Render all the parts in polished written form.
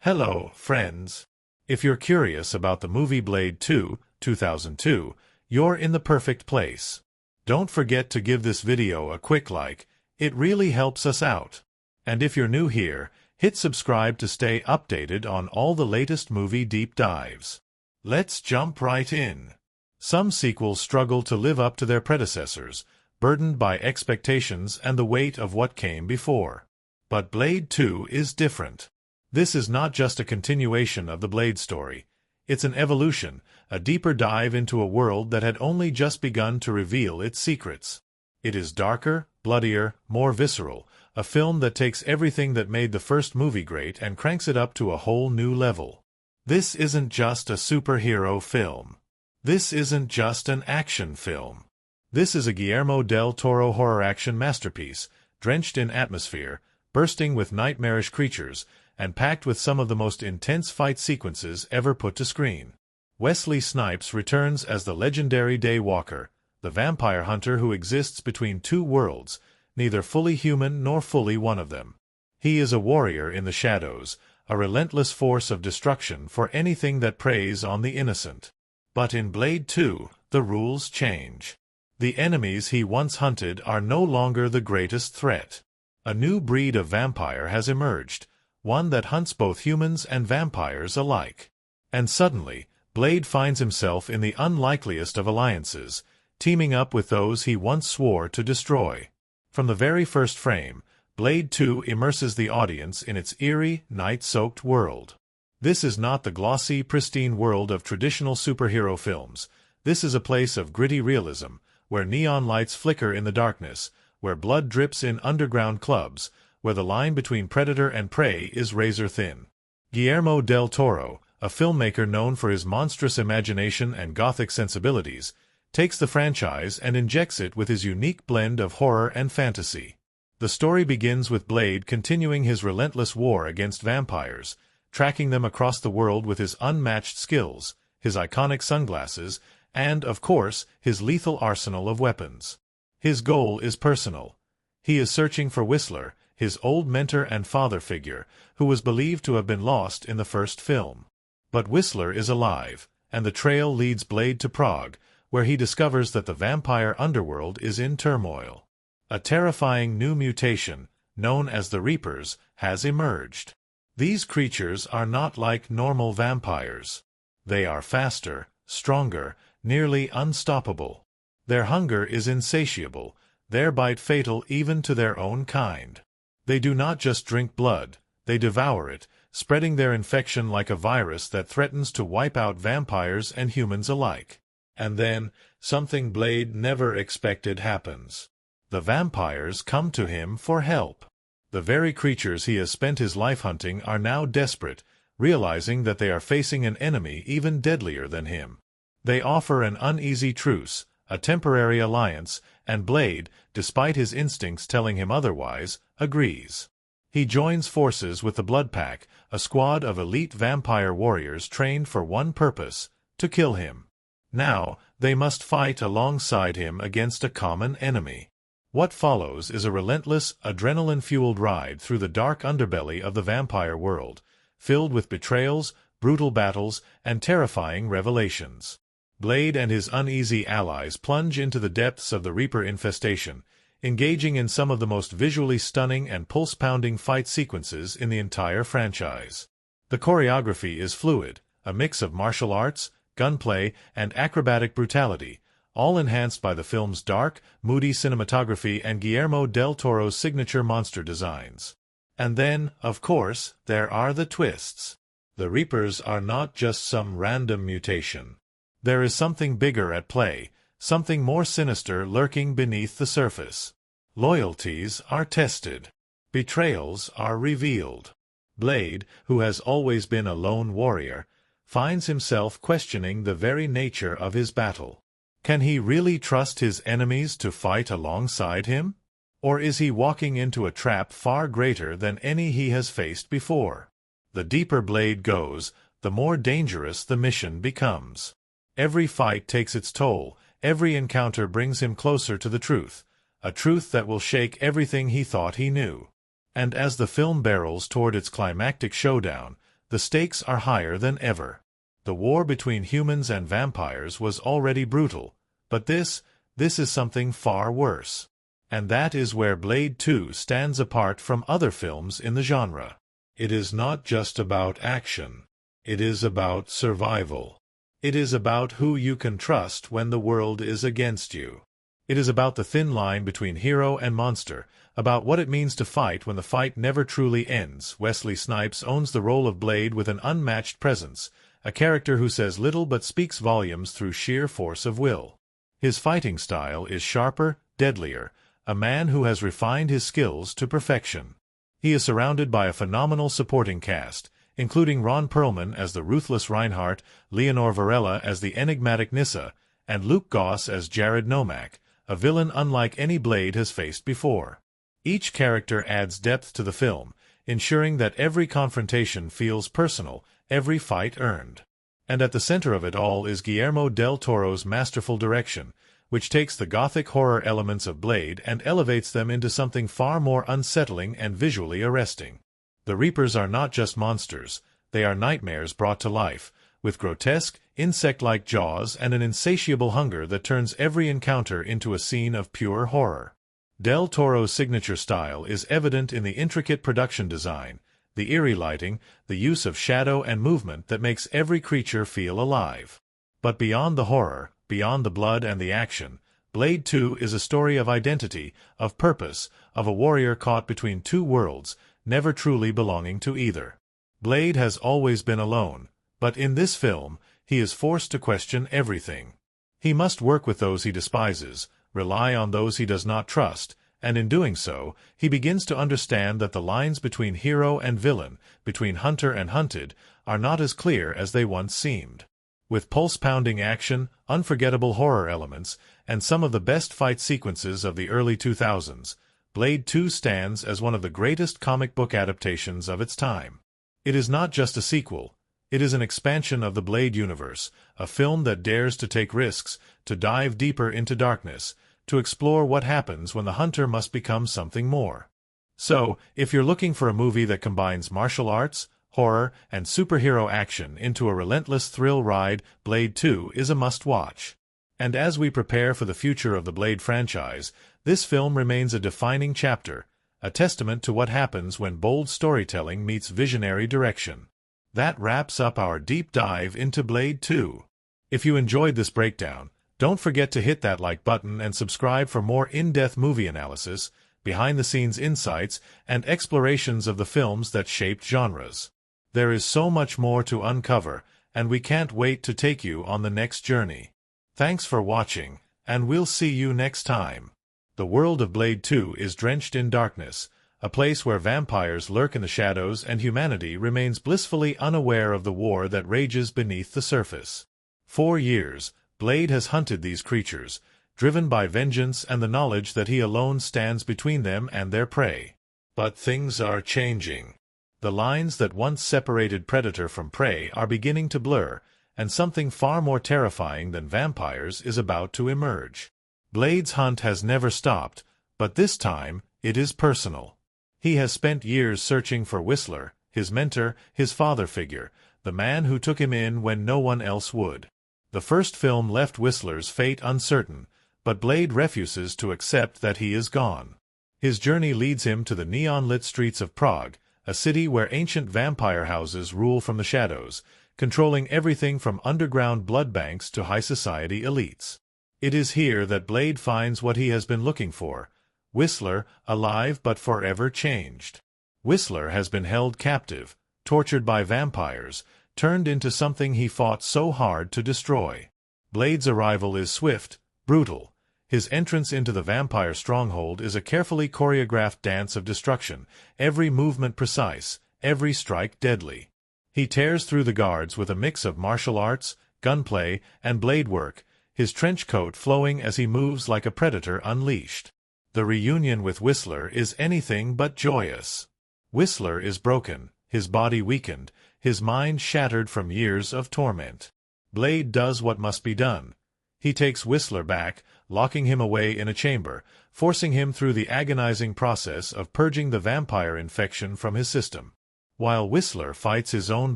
Hello, friends. If you're curious about the movie Blade 2, 2002, you're in the perfect place. Don't forget to give this video a quick like, it really helps us out. And if you're new here, hit subscribe to stay updated on all the latest movie deep dives. Let's jump right in. Some sequels struggle to live up to their predecessors, burdened by expectations and the weight of what came before. But Blade 2 is different. This is not just a continuation of the Blade story. It's an evolution, a deeper dive into a world that had only just begun to reveal its secrets. It is darker, bloodier, more visceral, a film that takes everything that made the first movie great and cranks it up to a whole new level. This isn't just a superhero film. This isn't just an action film. This is a Guillermo del Toro horror action masterpiece, drenched in atmosphere, bursting with nightmarish creatures, and packed with some of the most intense fight sequences ever put to screen. Wesley Snipes returns as the legendary Daywalker, the vampire hunter who exists between two worlds, neither fully human nor fully one of them. He is a warrior in the shadows, a relentless force of destruction for anything that preys on the innocent. But in Blade 2, the rules change. The enemies he once hunted are no longer the greatest threat. A new breed of vampire has emerged, one that hunts both humans and vampires alike. And suddenly, Blade finds himself in the unlikeliest of alliances, teaming up with those he once swore to destroy. From the very first frame, Blade 2 immerses the audience in its eerie, night-soaked world. This is not the glossy, pristine world of traditional superhero films. This is a place of gritty realism, where neon lights flicker in the darkness, where blood drips in underground clubs, where the line between predator and prey is razor-thin. Guillermo del Toro, a filmmaker known for his monstrous imagination and gothic sensibilities, takes the franchise and injects it with his unique blend of horror and fantasy. The story begins with Blade continuing his relentless war against vampires, tracking them across the world with his unmatched skills, his iconic sunglasses, and, of course, his lethal arsenal of weapons. His goal is personal. He is searching for Whistler, his old mentor and father figure, who was believed to have been lost in the first film. But Whistler is alive, and the trail leads Blade to Prague, where he discovers that the vampire underworld is in turmoil. A terrifying new mutation, known as the Reapers, has emerged. These creatures are not like normal vampires. They are faster, stronger, nearly unstoppable. Their hunger is insatiable, their bite fatal even to their own kind. They do not just drink blood, they devour it, spreading their infection like a virus that threatens to wipe out vampires and humans alike. And then, something Blade never expected happens. The vampires come to him for help. The very creatures he has spent his life hunting are now desperate, realizing that they are facing an enemy even deadlier than him. They offer an uneasy truce, a temporary alliance, and Blade, despite his instincts telling him otherwise, agrees. He joins forces with the Blood Pack, a squad of elite vampire warriors trained for one purpose, to kill him. Now, they must fight alongside him against a common enemy. What follows is a relentless, adrenaline-fueled ride through the dark underbelly of the vampire world, filled with betrayals, brutal battles, and terrifying revelations. Blade and his uneasy allies plunge into the depths of the Reaper infestation, engaging in some of the most visually stunning and pulse-pounding fight sequences in the entire franchise. The choreography is fluid, a mix of martial arts, gunplay, and acrobatic brutality, all enhanced by the film's dark, moody cinematography and Guillermo del Toro's signature monster designs. And then, of course, there are the twists. The Reapers are not just some random mutation. There is something bigger at play, something more sinister lurking beneath the surface. Loyalties are tested. Betrayals are revealed. Blade, who has always been a lone warrior, finds himself questioning the very nature of his battle. Can he really trust his enemies to fight alongside him? Or is he walking into a trap far greater than any he has faced before? The deeper Blade goes, the more dangerous the mission becomes. Every fight takes its toll, every encounter brings him closer to the truth, a truth that will shake everything he thought he knew. And as the film barrels toward its climactic showdown, the stakes are higher than ever. The war between humans and vampires was already brutal, but this is something far worse. And that is where Blade 2 stands apart from other films in the genre. It is not just about action. It is about survival. It is about who you can trust when the world is against you. It is about the thin line between hero and monster, about what it means to fight when the fight never truly ends. Wesley Snipes owns the role of Blade with an unmatched presence, a character who says little but speaks volumes through sheer force of will. His fighting style is sharper, deadlier, a man who has refined his skills to perfection. He is surrounded by a phenomenal supporting cast, including Ron Perlman as the ruthless Reinhardt, Leonor Varela as the enigmatic Nyssa, and Luke Goss as Jared Nomak, a villain unlike any Blade has faced before. Each character adds depth to the film, ensuring that every confrontation feels personal, every fight earned. And at the center of it all is Guillermo del Toro's masterful direction, which takes the gothic horror elements of Blade and elevates them into something far more unsettling and visually arresting. The Reapers are not just monsters, they are nightmares brought to life, with grotesque, insect-like jaws and an insatiable hunger that turns every encounter into a scene of pure horror. Del Toro's signature style is evident in the intricate production design, the eerie lighting, the use of shadow and movement that makes every creature feel alive. But beyond the horror, beyond the blood and the action, Blade 2 is a story of identity, of purpose, of a warrior caught between two worlds, never truly belonging to either. Blade has always been alone, but in this film, he is forced to question everything. He must work with those he despises, rely on those he does not trust, and in doing so, he begins to understand that the lines between hero and villain, between hunter and hunted, are not as clear as they once seemed. With pulse-pounding action, unforgettable horror elements, and some of the best fight sequences of the early 2000s, Blade 2 stands as one of the greatest comic book adaptations of its time. It is not just a sequel, it is an expansion of the Blade universe, a film that dares to take risks, to dive deeper into darkness, to explore what happens when the hunter must become something more. So, if you're looking for a movie that combines martial arts, horror, and superhero action into a relentless thrill ride, Blade 2 is a must-watch. And as we prepare for the future of the Blade franchise, this film remains a defining chapter, a testament to what happens when bold storytelling meets visionary direction. That wraps up our deep dive into Blade 2. If you enjoyed this breakdown, don't forget to hit that like button and subscribe for more in-depth movie analysis, behind-the-scenes insights, and explorations of the films that shaped genres. There is so much more to uncover, and we can't wait to take you on the next journey. Thanks for watching, and we'll see you next time. The world of Blade 2 is drenched in darkness, a place where vampires lurk in the shadows and humanity remains blissfully unaware of the war that rages beneath the surface. For years, Blade has hunted these creatures, driven by vengeance and the knowledge that he alone stands between them and their prey. But things are changing. The lines that once separated predator from prey are beginning to blur, and something far more terrifying than vampires is about to emerge. Blade's hunt has never stopped, but this time, it is personal. He has spent years searching for Whistler, his mentor, his father figure, the man who took him in when no one else would. The first film left Whistler's fate uncertain, but Blade refuses to accept that he is gone. His journey leads him to the neon-lit streets of Prague, a city where ancient vampire houses rule from the shadows, controlling everything from underground blood banks to high society elites. It is here that Blade finds what he has been looking for: Whistler, alive but forever changed. Whistler has been held captive, tortured by vampires, turned into something he fought so hard to destroy. Blade's arrival is swift, brutal. His entrance into the vampire stronghold is a carefully choreographed dance of destruction, every movement precise, every strike deadly. He tears through the guards with a mix of martial arts, gunplay, and blade work, his trench coat flowing as he moves like a predator unleashed. The reunion with Whistler is anything but joyous. Whistler is broken, his body weakened, his mind shattered from years of torment. Blade does what must be done. He takes Whistler back, locking him away in a chamber, forcing him through the agonizing process of purging the vampire infection from his system. While Whistler fights his own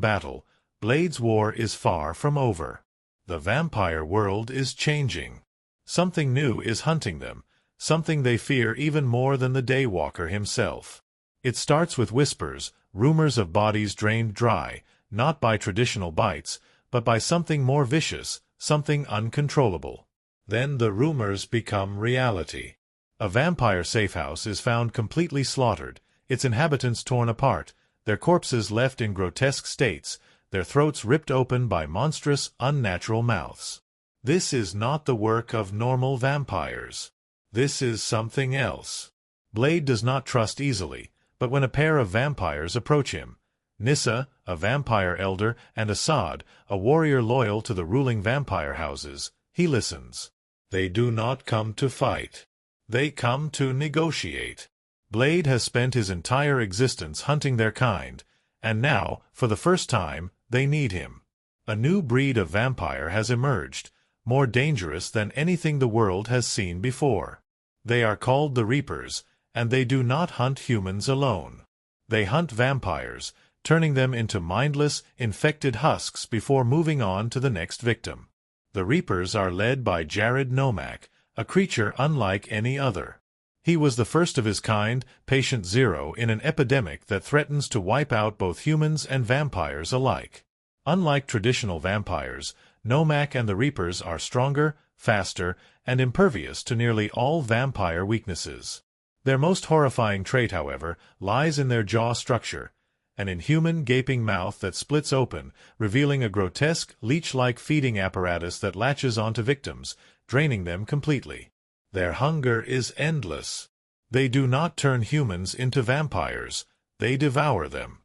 battle, Blade's war is far from over. The vampire world is changing. Something new is hunting them, something they fear even more than the Daywalker himself. It starts with whispers, rumors of bodies drained dry, not by traditional bites, but by something more vicious, something uncontrollable. Then the rumors become reality. A vampire safehouse is found completely slaughtered, its inhabitants torn apart, their corpses left in grotesque states, their throats ripped open by monstrous, unnatural mouths. This is not the work of normal vampires. This is something else. Blade does not trust easily, but when a pair of vampires approach him, Nissa, a vampire elder, and Assad, a warrior loyal to the ruling vampire houses, he listens. They do not come to fight. They come to negotiate. Blade has spent his entire existence hunting their kind, and now, for the first time, they need him. A new breed of vampire has emerged, more dangerous than anything the world has seen before. They are called the Reapers, and they do not hunt humans alone. They hunt vampires, turning them into mindless, infected husks before moving on to the next victim. The Reapers are led by Jared Nomak, a creature unlike any other. He was the first of his kind, patient zero in an epidemic that threatens to wipe out both humans and vampires alike. Unlike traditional vampires, Nomak and the Reapers are stronger, faster, and impervious to nearly all vampire weaknesses. Their most horrifying trait, however, lies in their jaw structure, an inhuman gaping mouth that splits open, revealing a grotesque, leech-like feeding apparatus that latches onto victims, draining them completely. Their hunger is endless. They do not turn humans into vampires, they devour them.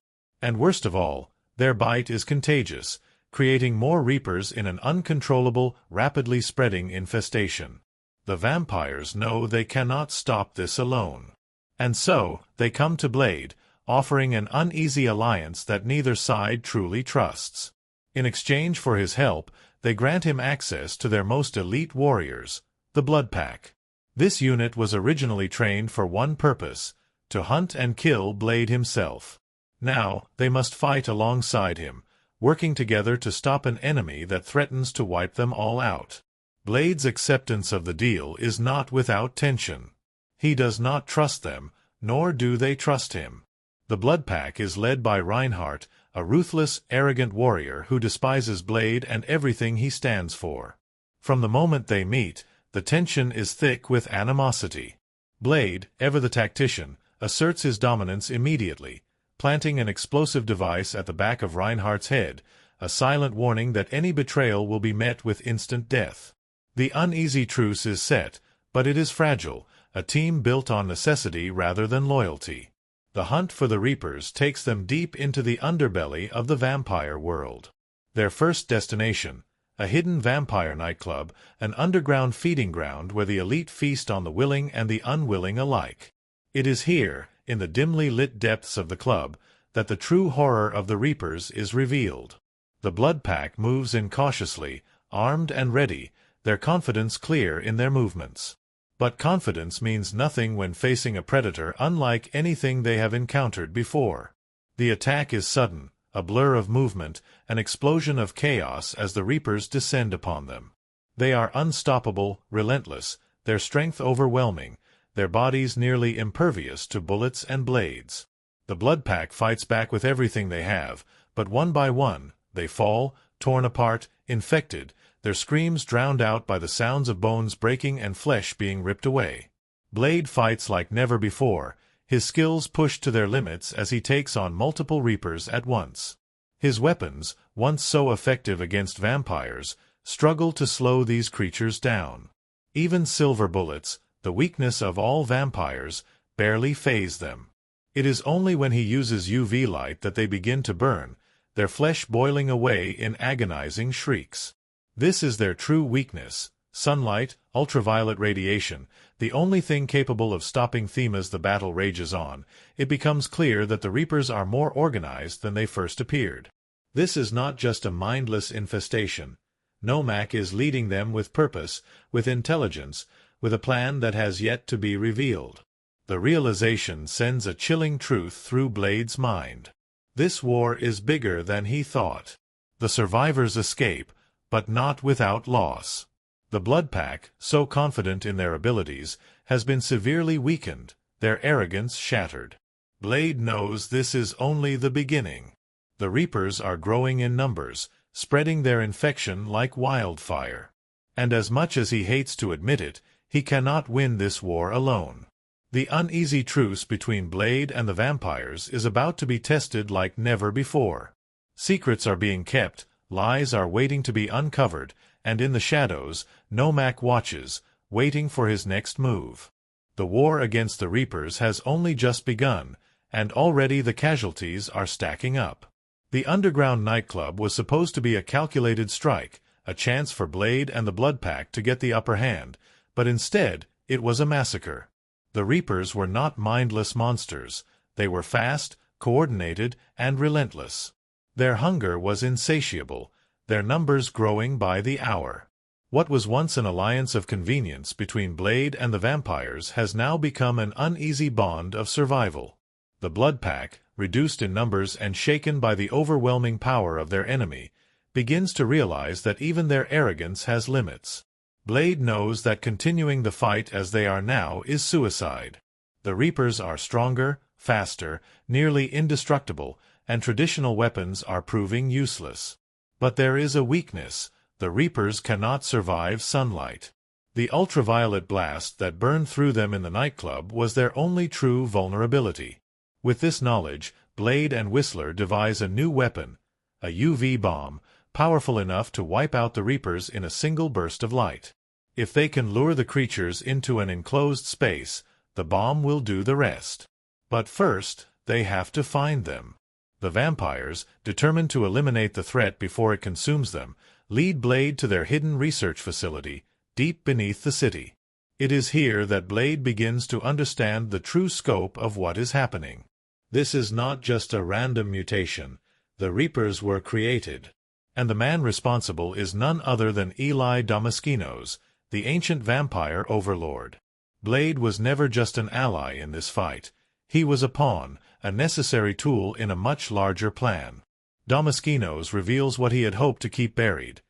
And worst of all, their bite is contagious, creating more Reapers in an uncontrollable, rapidly spreading infestation. The vampires know they cannot stop this alone. And so, they come to Blade, offering an uneasy alliance that neither side truly trusts. In exchange for his help, they grant him access to their most elite warriors, the Blood Pack. This unit was originally trained for one purpose, to hunt and kill Blade himself. Now, they must fight alongside him, working together to stop an enemy that threatens to wipe them all out. Blade's acceptance of the deal is not without tension. He does not trust them, nor do they trust him. The Blood Pack is led by Reinhardt, a ruthless, arrogant warrior who despises Blade and everything he stands for. From the moment they meet, the tension is thick with animosity. Blade, ever the tactician, asserts his dominance immediately, planting an explosive device at the back of Reinhardt's head, a silent warning that any betrayal will be met with instant death. The uneasy truce is set, but it is fragile, a team built on necessity rather than loyalty. The hunt for the Reapers takes them deep into the underbelly of the vampire world. Their first destination, a hidden vampire nightclub, an underground feeding ground where the elite feast on the willing and the unwilling alike. It is here, in the dimly lit depths of the club, that the true horror of the Reapers is revealed. The Blood Pack moves in cautiously, armed and ready, their confidence clear in their movements. But confidence means nothing when facing a predator unlike anything they have encountered before. The attack is sudden, a blur of movement, an explosion of chaos as the Reapers descend upon them. They are unstoppable, relentless, their strength overwhelming, their bodies nearly impervious to bullets and blades. The Blood Pack fights back with everything they have, but one by one, they fall, torn apart, infected, their screams drowned out by the sounds of bones breaking and flesh being ripped away. Blade fights like never before, his skills pushed to their limits as he takes on multiple Reapers at once. His weapons, once so effective against vampires, struggle to slow these creatures down. Even silver bullets, the weakness of all vampires, barely faze them. It is only when he uses UV light that they begin to burn, their flesh boiling away in agonizing shrieks. This is their true weakness, sunlight, ultraviolet radiation, the only thing capable of stopping them as the battle rages on. It becomes clear that the Reapers are more organized than they first appeared. This is not just a mindless infestation. Nomak is leading them with purpose, with intelligence, with a plan that has yet to be revealed. The realization sends a chilling truth through Blade's mind. This war is bigger than he thought. The survivors escape, but not without loss. The Blood Pack, so confident in their abilities, has been severely weakened, their arrogance shattered. Blade knows this is only the beginning. The Reapers are growing in numbers, spreading their infection like wildfire. And as much as he hates to admit it, he cannot win this war alone. The uneasy truce between Blade and the vampires is about to be tested like never before. Secrets are being kept, lies are waiting to be uncovered, and in the shadows, Nomak watches, waiting for his next move. The war against the Reapers has only just begun, and already the casualties are stacking up. The underground nightclub was supposed to be a calculated strike, a chance for Blade and the Blood Pack to get the upper hand, but instead, it was a massacre. The Reapers were not mindless monsters. They were fast, coordinated, and relentless. Their hunger was insatiable, their numbers growing by the hour. What was once an alliance of convenience between Blade and the vampires has now become an uneasy bond of survival. The Blood Pack, reduced in numbers and shaken by the overwhelming power of their enemy, begins to realize that even their arrogance has limits. Blade knows that continuing the fight as they are now is suicide. The Reapers are stronger, faster, nearly indestructible, and traditional weapons are proving useless. But there is a weakness: the Reapers cannot survive sunlight. The ultraviolet blast that burned through them in the nightclub was their only true vulnerability. With this knowledge, Blade and Whistler devise a new weapon, a UV bomb, powerful enough to wipe out the Reapers in a single burst of light. If they can lure the creatures into an enclosed space, the bomb will do the rest. But first, they have to find them. The vampires, determined to eliminate the threat before it consumes them, lead Blade to their hidden research facility, deep beneath the city. It is here that Blade begins to understand the true scope of what is happening. This is not just a random mutation. The Reapers were created. And the man responsible is none other than Eli Damaskinos, the ancient vampire overlord. Blade was never just an ally in this fight. He was a pawn, a necessary tool in a much larger plan. Damaskinos reveals what he had hoped to keep buried.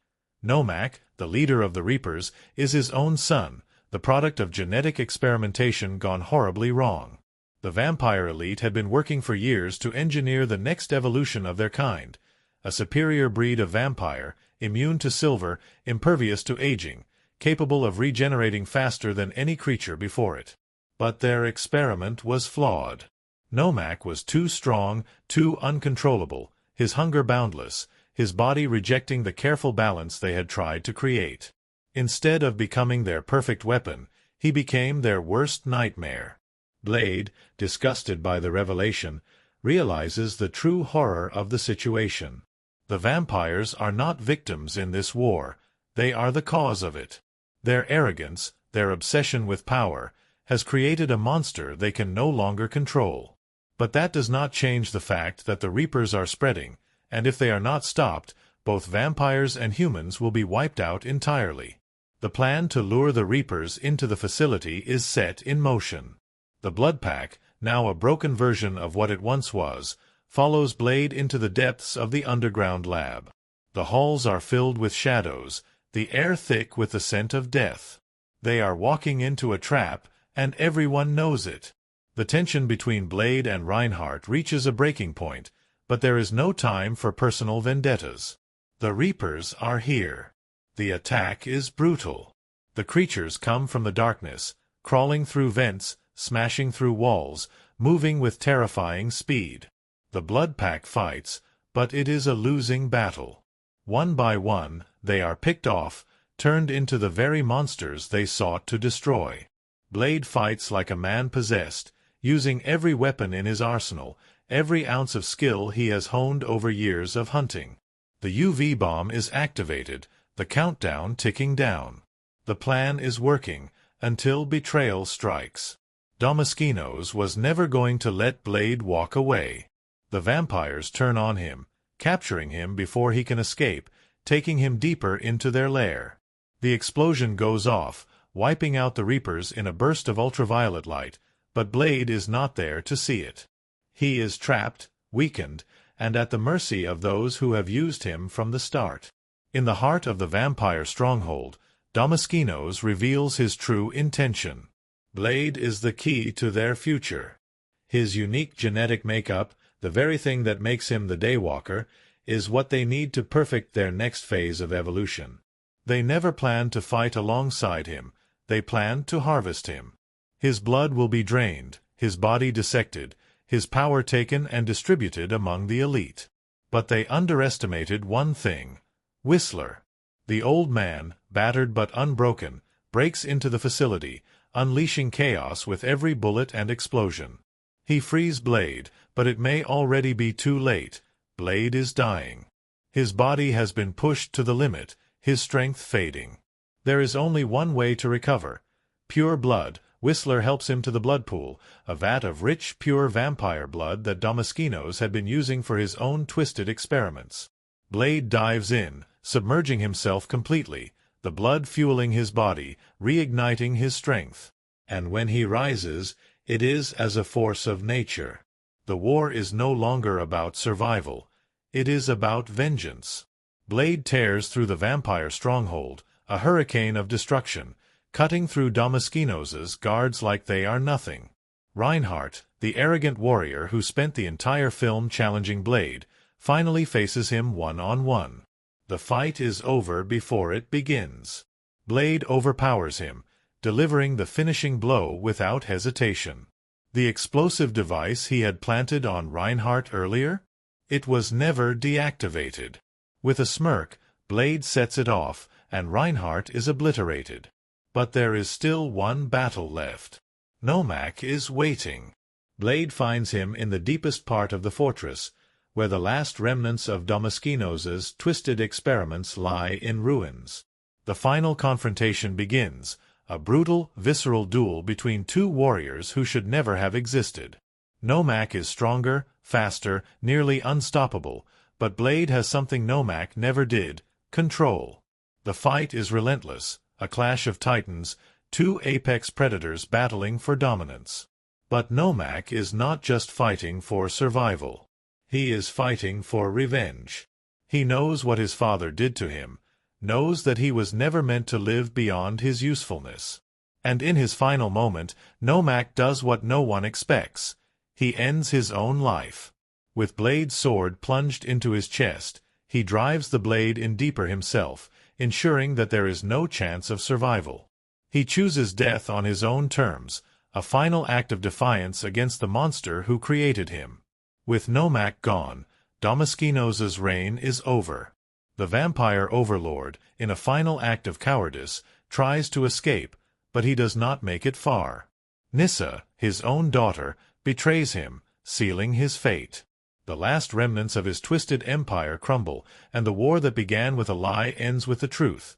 Nomak, the leader of the Reapers, is his own son, the product of genetic experimentation gone horribly wrong. The vampire elite had been working for years to engineer the next evolution of their kind, a superior breed of vampire, immune to silver, impervious to aging, capable of regenerating faster than any creature before it. But their experiment was flawed. Nomak was too strong, too uncontrollable, his hunger boundless, his body rejecting the careful balance they had tried to create. Instead of becoming their perfect weapon, he became their worst nightmare. Blade, disgusted by the revelation, realizes the true horror of the situation. The vampires are not victims in this war, they are the cause of it. Their arrogance, their obsession with power, has created a monster they can no longer control. But that does not change the fact that the Reapers are spreading, and if they are not stopped, both vampires and humans will be wiped out entirely. The plan to lure the Reapers into the facility is set in motion. The Blood Pack, now a broken version of what it once was, follows Blade into the depths of the underground lab. The halls are filled with shadows, the air thick with the scent of death. They are walking into a trap, and everyone knows it. The tension between Blade and Reinhardt reaches a breaking point, but there is no time for personal vendettas. The Reapers are here. The attack is brutal. The creatures come from the darkness, crawling through vents, smashing through walls, moving with terrifying speed. The Blood Pack fights, but it is a losing battle. One by one, they are picked off, turned into the very monsters they sought to destroy. Blade fights like a man possessed, using every weapon in his arsenal, every ounce of skill he has honed over years of hunting. The UV bomb is activated, the countdown ticking down. The plan is working, until betrayal strikes. Damaskinos was never going to let Blade walk away. The vampires turn on him, capturing him before he can escape, taking him deeper into their lair. The explosion goes off, wiping out the Reapers in a burst of ultraviolet light, but Blade is not there to see it. He is trapped, weakened, and at the mercy of those who have used him from the start. In the heart of the vampire stronghold, Damaskinos reveals his true intention. Blade is the key to their future. His unique genetic makeup, the very thing that makes him the Daywalker, is what they need to perfect their next phase of evolution. They never plan to fight alongside him, they plan to harvest him. His blood will be drained, his body dissected, his power taken and distributed among the elite. But they underestimated one thing: Whistler. The old man, battered but unbroken, breaks into the facility, unleashing chaos with every bullet and explosion. He frees Blade, but it may already be too late. Blade is dying. His body has been pushed to the limit, his strength fading. There is only one way to recover: pure blood. Whistler helps him to the blood pool, a vat of rich, pure vampire blood that Damaskinos had been using for his own twisted experiments. Blade dives in, submerging himself completely, the blood fueling his body, reigniting his strength. And when he rises, it is as a force of nature. The war is no longer about survival. It is about vengeance. Blade tears through the vampire stronghold, a hurricane of destruction, cutting through Damaskinos's guards like they are nothing. Reinhardt, the arrogant warrior who spent the entire film challenging Blade, finally faces him one-on-one. The fight is over before it begins. Blade overpowers him, delivering the finishing blow without hesitation. The explosive device he had planted on Reinhardt earlier? It was never deactivated. With a smirk, Blade sets it off, and Reinhardt is obliterated. But there is still one battle left. Nomak is waiting. Blade finds him in the deepest part of the fortress, where the last remnants of Damaskinos's twisted experiments lie in ruins. The final confrontation begins, a brutal, visceral duel between two warriors who should never have existed. Nomak is stronger, faster, nearly unstoppable, but Blade has something Nomak never did: control. The fight is relentless, a clash of titans, two apex predators battling for dominance. But Nomak is not just fighting for survival. He is fighting for revenge. He knows what his father did to him, knows that he was never meant to live beyond his usefulness. And in his final moment, Nomak does what no one expects. He ends his own life. With Blade's sword plunged into his chest, he drives the blade in deeper himself, ensuring that there is no chance of survival. He chooses death on his own terms, a final act of defiance against the monster who created him. With Nomak gone, Damaskinos's reign is over. The vampire overlord, in a final act of cowardice, tries to escape, but he does not make it far. Nyssa, his own daughter, betrays him, sealing his fate. The last remnants of his twisted empire crumble, and the war that began with a lie ends with the truth.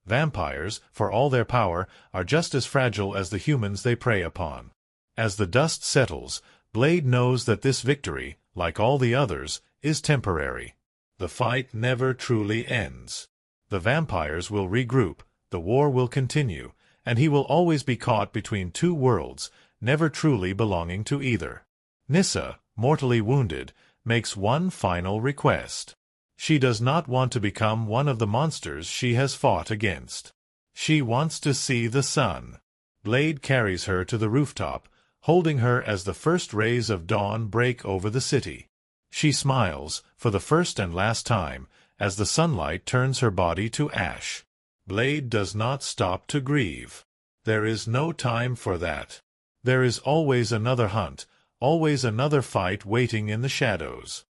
Vampires, for all their power, are just as fragile as the humans they prey upon. As the dust settles, Blade knows that this victory, like all the others, is temporary. The fight never truly ends. The vampires will regroup, the war will continue, and he will always be caught between two worlds, never truly belonging to either. Nyssa, mortally wounded, makes one final request. She does not want to become one of the monsters she has fought against. She wants to see the sun. Blade carries her to the rooftop, holding her as the first rays of dawn break over the city. She smiles, for the first and last time, as the sunlight turns her body to ash. Blade does not stop to grieve. There is no time for that. There is always another hunt, always another fight waiting in the shadows.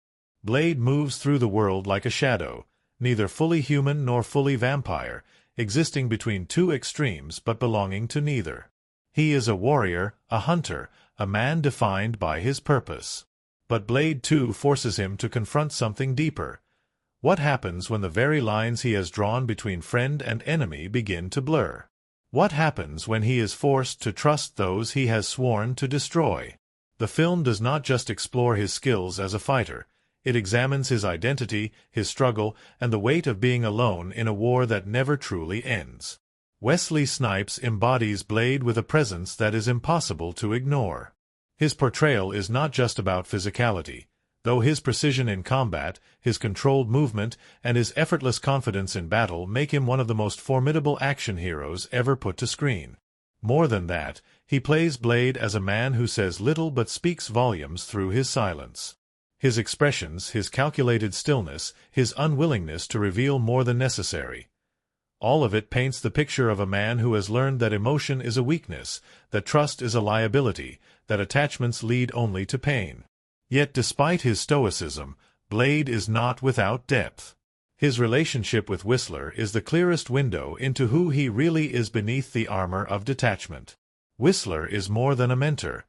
Blade moves through the world like a shadow, neither fully human nor fully vampire, existing between two extremes but belonging to neither. He is a warrior, a hunter, a man defined by his purpose. But Blade too forces him to confront something deeper. What happens when the very lines he has drawn between friend and enemy begin to blur? What happens when he is forced to trust those he has sworn to destroy? The film does not just explore his skills as a fighter. It examines his identity, his struggle, and the weight of being alone in a war that never truly ends. Wesley Snipes embodies Blade with a presence that is impossible to ignore. His portrayal is not just about physicality. Though his precision in combat, his controlled movement, and his effortless confidence in battle make him one of the most formidable action heroes ever put to screen. More than that, he plays Blade as a man who says little but speaks volumes through his silence. His expressions, his calculated stillness, his unwillingness to reveal more than necessary. All of it paints the picture of a man who has learned that emotion is a weakness, that trust is a liability, that attachments lead only to pain. Yet despite his stoicism, Blade is not without depth. His relationship with Whistler is the clearest window into who he really is beneath the armor of detachment. Whistler is more than a mentor.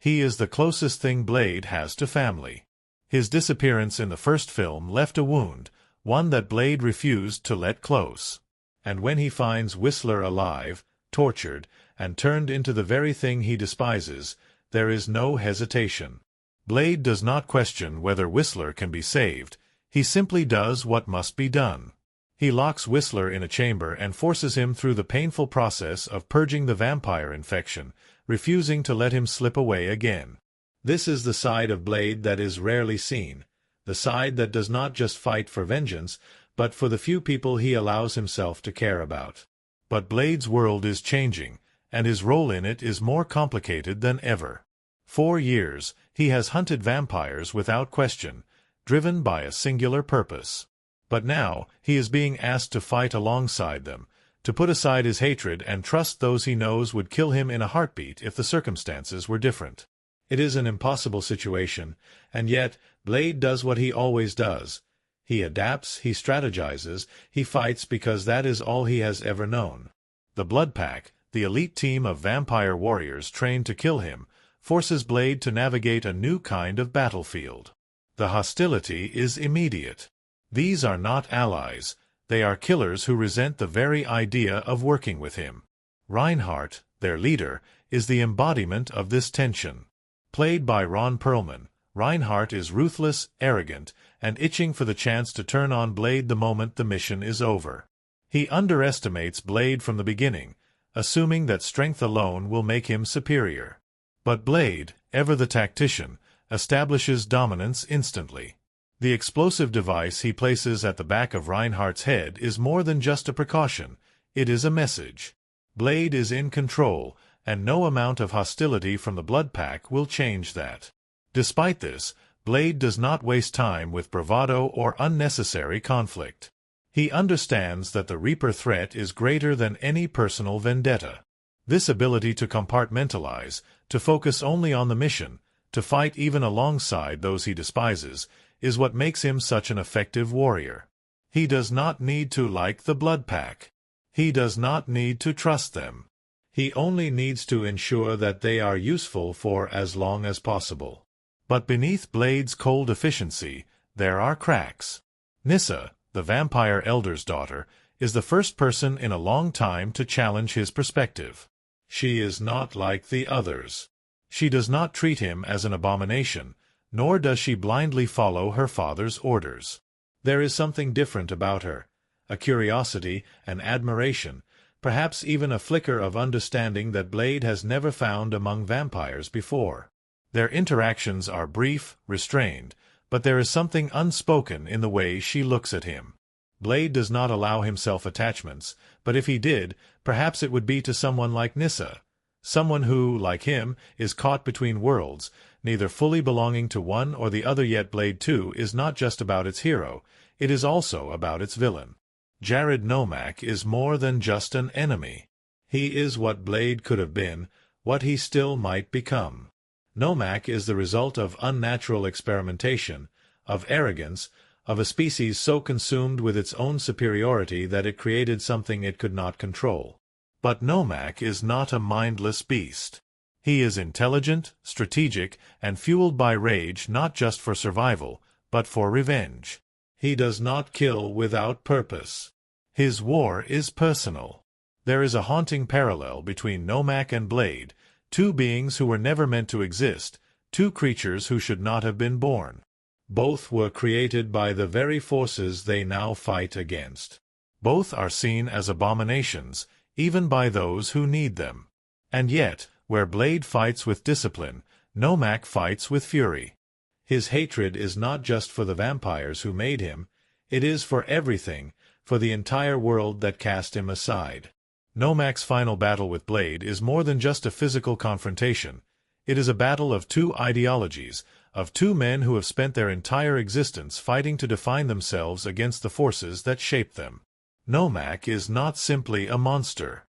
He is the closest thing Blade has to family. His disappearance in the first film left a wound, one that Blade refused to let close. And when he finds Whistler alive, tortured, and turned into the very thing he despises, there is no hesitation. Blade does not question whether Whistler can be saved. He simply does what must be done. He locks Whistler in a chamber and forces him through the painful process of purging the vampire infection, refusing to let him slip away again. This is the side of Blade that is rarely seen, the side that does not just fight for vengeance, but for the few people he allows himself to care about. But Blade's world is changing, and his role in it is more complicated than ever. For years, he has hunted vampires without question, driven by a singular purpose. But now, he is being asked to fight alongside them, to put aside his hatred and trust those he knows would kill him in a heartbeat if the circumstances were different. It is an impossible situation, and yet Blade does what he always does. He adapts, he strategizes, he fights because that is all he has ever known. The Blood Pack, the elite team of vampire warriors trained to kill him, forces Blade to navigate a new kind of battlefield. The hostility is immediate. These are not allies, they are killers who resent the very idea of working with him. Reinhardt, their leader, is the embodiment of this tension. Played by Ron Perlman, Reinhardt is ruthless, arrogant, and itching for the chance to turn on Blade the moment the mission is over. He underestimates Blade from the beginning, assuming that strength alone will make him superior. But Blade, ever the tactician, establishes dominance instantly. The explosive device he places at the back of Reinhardt's head is more than just a precaution, it is a message. Blade is in control, and no amount of hostility from the Blood Pack will change that. Despite this, Blade does not waste time with bravado or unnecessary conflict. He understands that the Reaper threat is greater than any personal vendetta. This ability to compartmentalize, to focus only on the mission, to fight even alongside those he despises, is what makes him such an effective warrior. He does not need to like the Blood Pack. He does not need to trust them. He only needs to ensure that they are useful for as long as possible. But beneath Blade's cold efficiency, there are cracks. Nyssa, the vampire elder's daughter, is the first person in a long time to challenge his perspective. She is not like the others. She does not treat him as an abomination, nor does she blindly follow her father's orders. There is something different about her, a curiosity, an admiration, perhaps even a flicker of understanding that Blade has never found among vampires before. Their interactions are brief, restrained, but there is something unspoken in the way she looks at him. Blade does not allow himself attachments, but if he did, perhaps it would be to someone like Nyssa, someone who, like him, is caught between worlds, neither fully belonging to one or the other. Yet Blade 2 is not just about its hero, it is also about its villain. Jared Nomak is more than just an enemy. He is what Blade could have been, what he still might become. Nomak is the result of unnatural experimentation, of arrogance, of a species so consumed with its own superiority that it created something it could not control. But Nomak is not a mindless beast. He is intelligent, strategic, and fueled by rage not just for survival, but for revenge. He does not kill without purpose. His war is personal. There is a haunting parallel between Nomak and Blade, two beings who were never meant to exist, two creatures who should not have been born. Both were created by the very forces they now fight against. Both are seen as abominations, even by those who need them. And yet, where Blade fights with discipline, Nomak fights with fury. His hatred is not just for the vampires who made him, it is for everything, for the entire world that cast him aside. Nomac's final battle with Blade is more than just a physical confrontation. It is a battle of two ideologies, of two men who have spent their entire existence fighting to define themselves against the forces that shape them. Nomac is not simply a monster.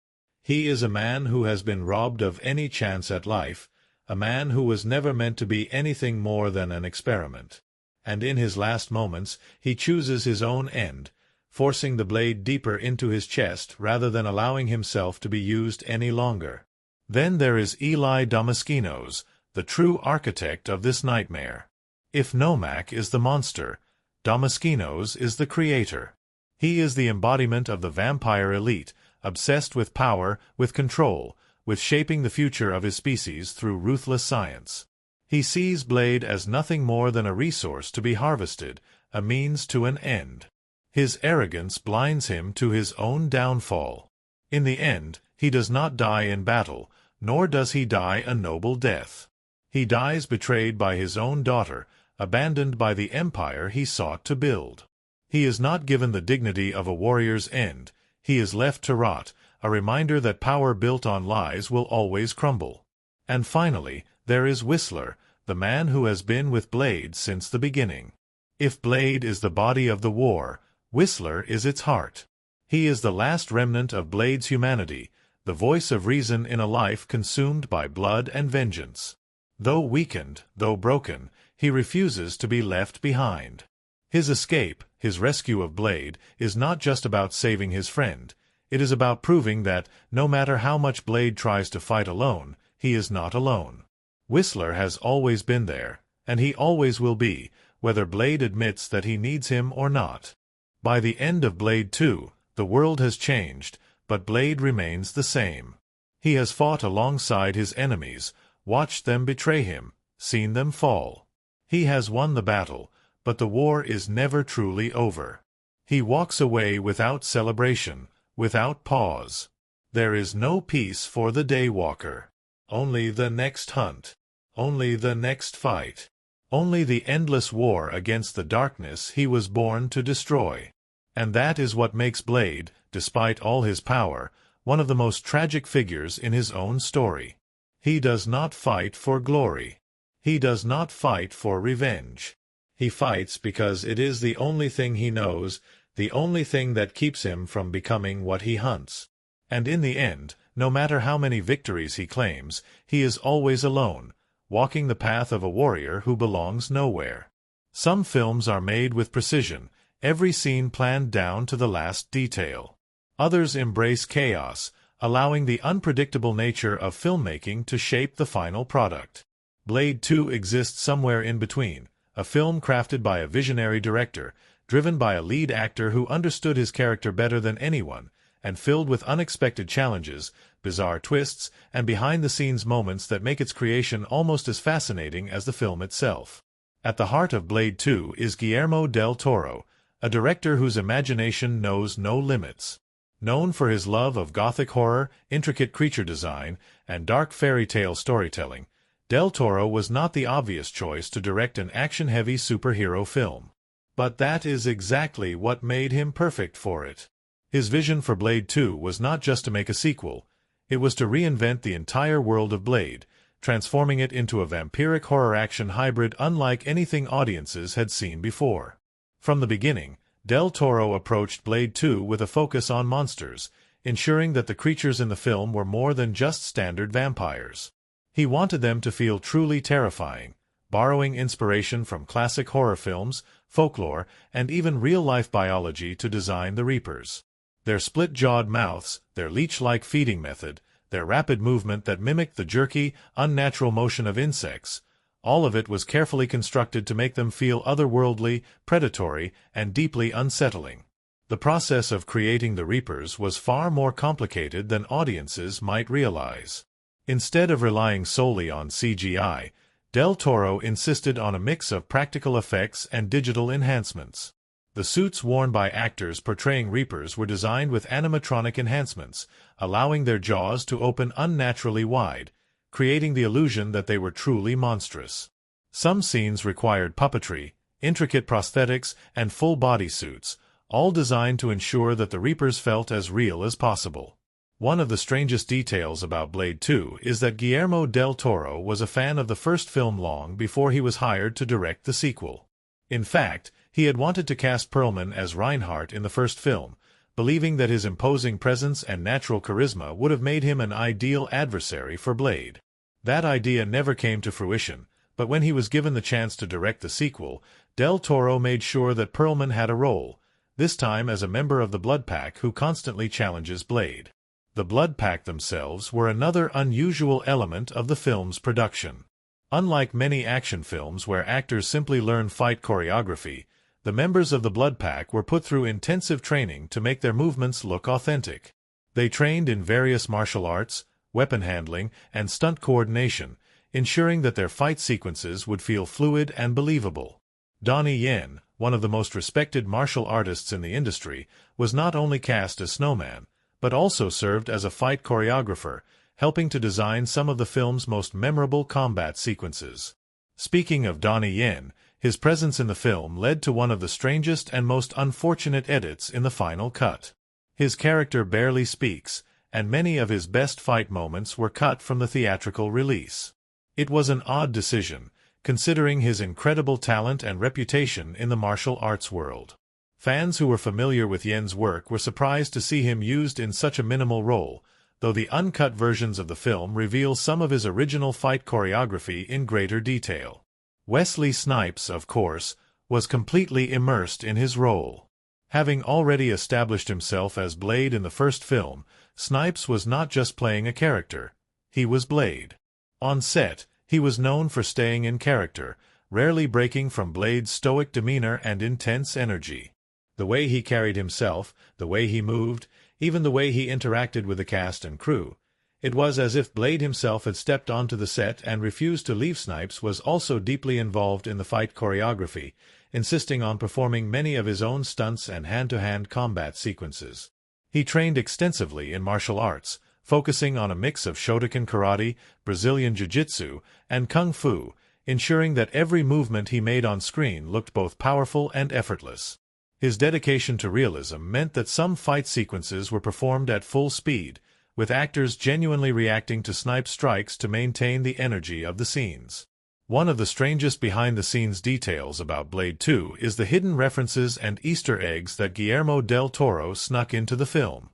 He is a man who has been robbed of any chance at life, a man who was never meant to be anything more than an experiment. And in his last moments, he chooses his own end, forcing the blade deeper into his chest rather than allowing himself to be used any longer. Then there is Eli Damaskinos, the true architect of this nightmare. If Nomac is the monster, Damaskinos is the creator. He is the embodiment of the vampire elite, obsessed with power, with control, with shaping the future of his species through ruthless science. He sees Blade as nothing more than a resource to be harvested, a means to an end. His arrogance blinds him to his own downfall. In the end, he does not die in battle, nor does he die a noble death. He dies betrayed by his own daughter, abandoned by the empire he sought to build. He is not given the dignity of a warrior's end. He is left to rot, a reminder that power built on lies will always crumble. And finally, there is Whistler, the man who has been with Blade since the beginning. If Blade is the body of the war, Whistler is its heart. He is the last remnant of Blade's humanity, the voice of reason in a life consumed by blood and vengeance. Though weakened, though broken, he refuses to be left behind. His escape, his rescue of Blade, is not just about saving his friend. It is about proving that, no matter how much Blade tries to fight alone, he is not alone. Whistler has always been there, and he always will be, whether Blade admits that he needs him or not. By the end of Blade 2, the world has changed, but Blade remains the same. He has fought alongside his enemies, watched them betray him, seen them fall. He has won the battle, but the war is never truly over. He walks away without celebration, without pause. There is no peace for the daywalker. Only the next hunt. Only the next fight. Only the endless war against the darkness he was born to destroy. And that is what makes Blade, despite all his power, one of the most tragic figures in his own story. He does not fight for glory. He does not fight for revenge. He fights because it is the only thing he knows, the only thing that keeps him from becoming what he hunts. And in the end, no matter how many victories he claims, he is always alone, walking the path of a warrior who belongs nowhere. Some films are made with precision, every scene planned down to the last detail. Others embrace chaos, allowing the unpredictable nature of filmmaking to shape the final product. Blade 2 exists somewhere in between, a film crafted by a visionary director, driven by a lead actor who understood his character better than anyone, and filled with unexpected challenges, bizarre twists, and behind-the-scenes moments that make its creation almost as fascinating as the film itself. At the heart of Blade 2 is Guillermo del Toro, a director whose imagination knows no limits. Known for his love of gothic horror, intricate creature design, and dark fairy tale storytelling, Del Toro was not the obvious choice to direct an action-heavy superhero film. But that is exactly what made him perfect for it. His vision for Blade 2 was not just to make a sequel. It was to reinvent the entire world of Blade, transforming it into a vampiric horror-action hybrid unlike anything audiences had seen before. From the beginning, Del Toro approached Blade 2 with a focus on monsters, ensuring that the creatures in the film were more than just standard vampires. He wanted them to feel truly terrifying, borrowing inspiration from classic horror films, folklore, and even real-life biology to design the Reapers. Their split-jawed mouths, their leech-like feeding method, their rapid movement that mimicked the jerky, unnatural motion of insects, all of it was carefully constructed to make them feel otherworldly, predatory, and deeply unsettling. The process of creating the Reapers was far more complicated than audiences might realize. Instead of relying solely on CGI, Del Toro insisted on a mix of practical effects and digital enhancements. The suits worn by actors portraying Reapers were designed with animatronic enhancements, allowing their jaws to open unnaturally wide, creating the illusion that they were truly monstrous. Some scenes required puppetry, intricate prosthetics, and full body suits, all designed to ensure that the Reapers felt as real as possible. One of the strangest details about Blade 2 is that Guillermo del Toro was a fan of the first film long before he was hired to direct the sequel. In fact, he had wanted to cast Perlman as Reinhardt in the first film, believing that his imposing presence and natural charisma would have made him an ideal adversary for Blade. That idea never came to fruition, but when he was given the chance to direct the sequel, del Toro made sure that Perlman had a role, this time as a member of the Blood Pack who constantly challenges Blade. The Blood Pack themselves were another unusual element of the film's production. Unlike many action films where actors simply learn fight choreography, the members of the Blood Pack were put through intensive training to make their movements look authentic. They trained in various martial arts, weapon handling, and stunt coordination, ensuring that their fight sequences would feel fluid and believable. Donnie Yen, one of the most respected martial artists in the industry, was not only cast as Snowman, but also served as a fight choreographer, helping to design some of the film's most memorable combat sequences. Speaking of Donnie Yen, his presence in the film led to one of the strangest and most unfortunate edits in the final cut. His character barely speaks, and many of his best fight moments were cut from the theatrical release. It was an odd decision, considering his incredible talent and reputation in the martial arts world. Fans who were familiar with Yen's work were surprised to see him used in such a minimal role, though the uncut versions of the film reveal some of his original fight choreography in greater detail. Wesley Snipes, of course, was completely immersed in his role. Having already established himself as Blade in the first film, Snipes was not just playing a character, he was Blade. On set, he was known for staying in character, rarely breaking from Blade's stoic demeanor and intense energy. The way he carried himself, the way he moved, even the way he interacted with the cast and crew. It was as if Blade himself had stepped onto the set and refused to leave. Snipes was also deeply involved in the fight choreography, insisting on performing many of his own stunts and hand-to-hand combat sequences. He trained extensively in martial arts, focusing on a mix of Shotokan karate, Brazilian jiu-jitsu, and kung fu, ensuring that every movement he made on screen looked both powerful and effortless. His dedication to realism meant that some fight sequences were performed at full speed, with actors genuinely reacting to Snipes' strikes to maintain the energy of the scenes. One of the strangest behind-the-scenes details about Blade 2 is the hidden references and Easter eggs that Guillermo del Toro snuck into the film.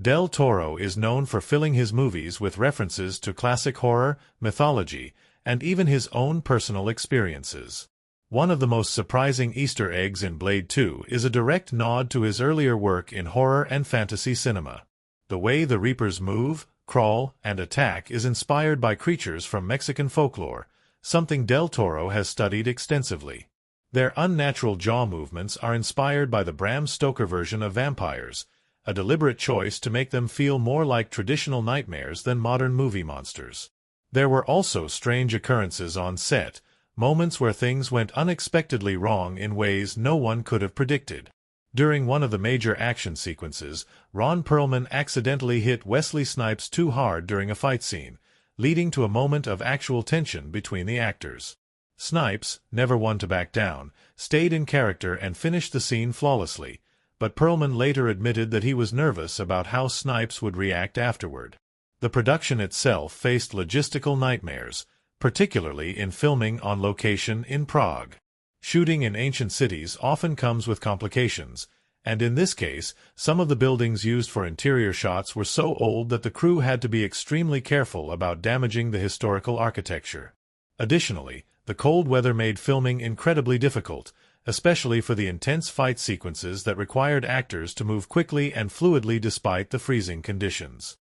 Del Toro is known for filling his movies with references to classic horror, mythology, and even his own personal experiences. One of the most surprising Easter eggs in Blade 2 is a direct nod to his earlier work in horror and fantasy cinema. The way the Reapers move, crawl, and attack is inspired by creatures from Mexican folklore, something del Toro has studied extensively. Their unnatural jaw movements are inspired by the Bram Stoker version of vampires, a deliberate choice to make them feel more like traditional nightmares than modern movie monsters. There were also strange occurrences on set, moments where things went unexpectedly wrong in ways no one could have predicted. During one of the major action sequences, Ron Perlman accidentally hit Wesley Snipes too hard during a fight scene, leading to a moment of actual tension between the actors. Snipes, never one to back down, stayed in character and finished the scene flawlessly, but Perlman later admitted that he was nervous about how Snipes would react afterward. The production itself faced logistical nightmares, particularly in filming on location in Prague. Shooting in ancient cities often comes with complications, and in this case, some of the buildings used for interior shots were so old that the crew had to be extremely careful about damaging the historical architecture. Additionally, the cold weather made filming incredibly difficult, especially for the intense fight sequences that required actors to move quickly and fluidly despite the freezing conditions.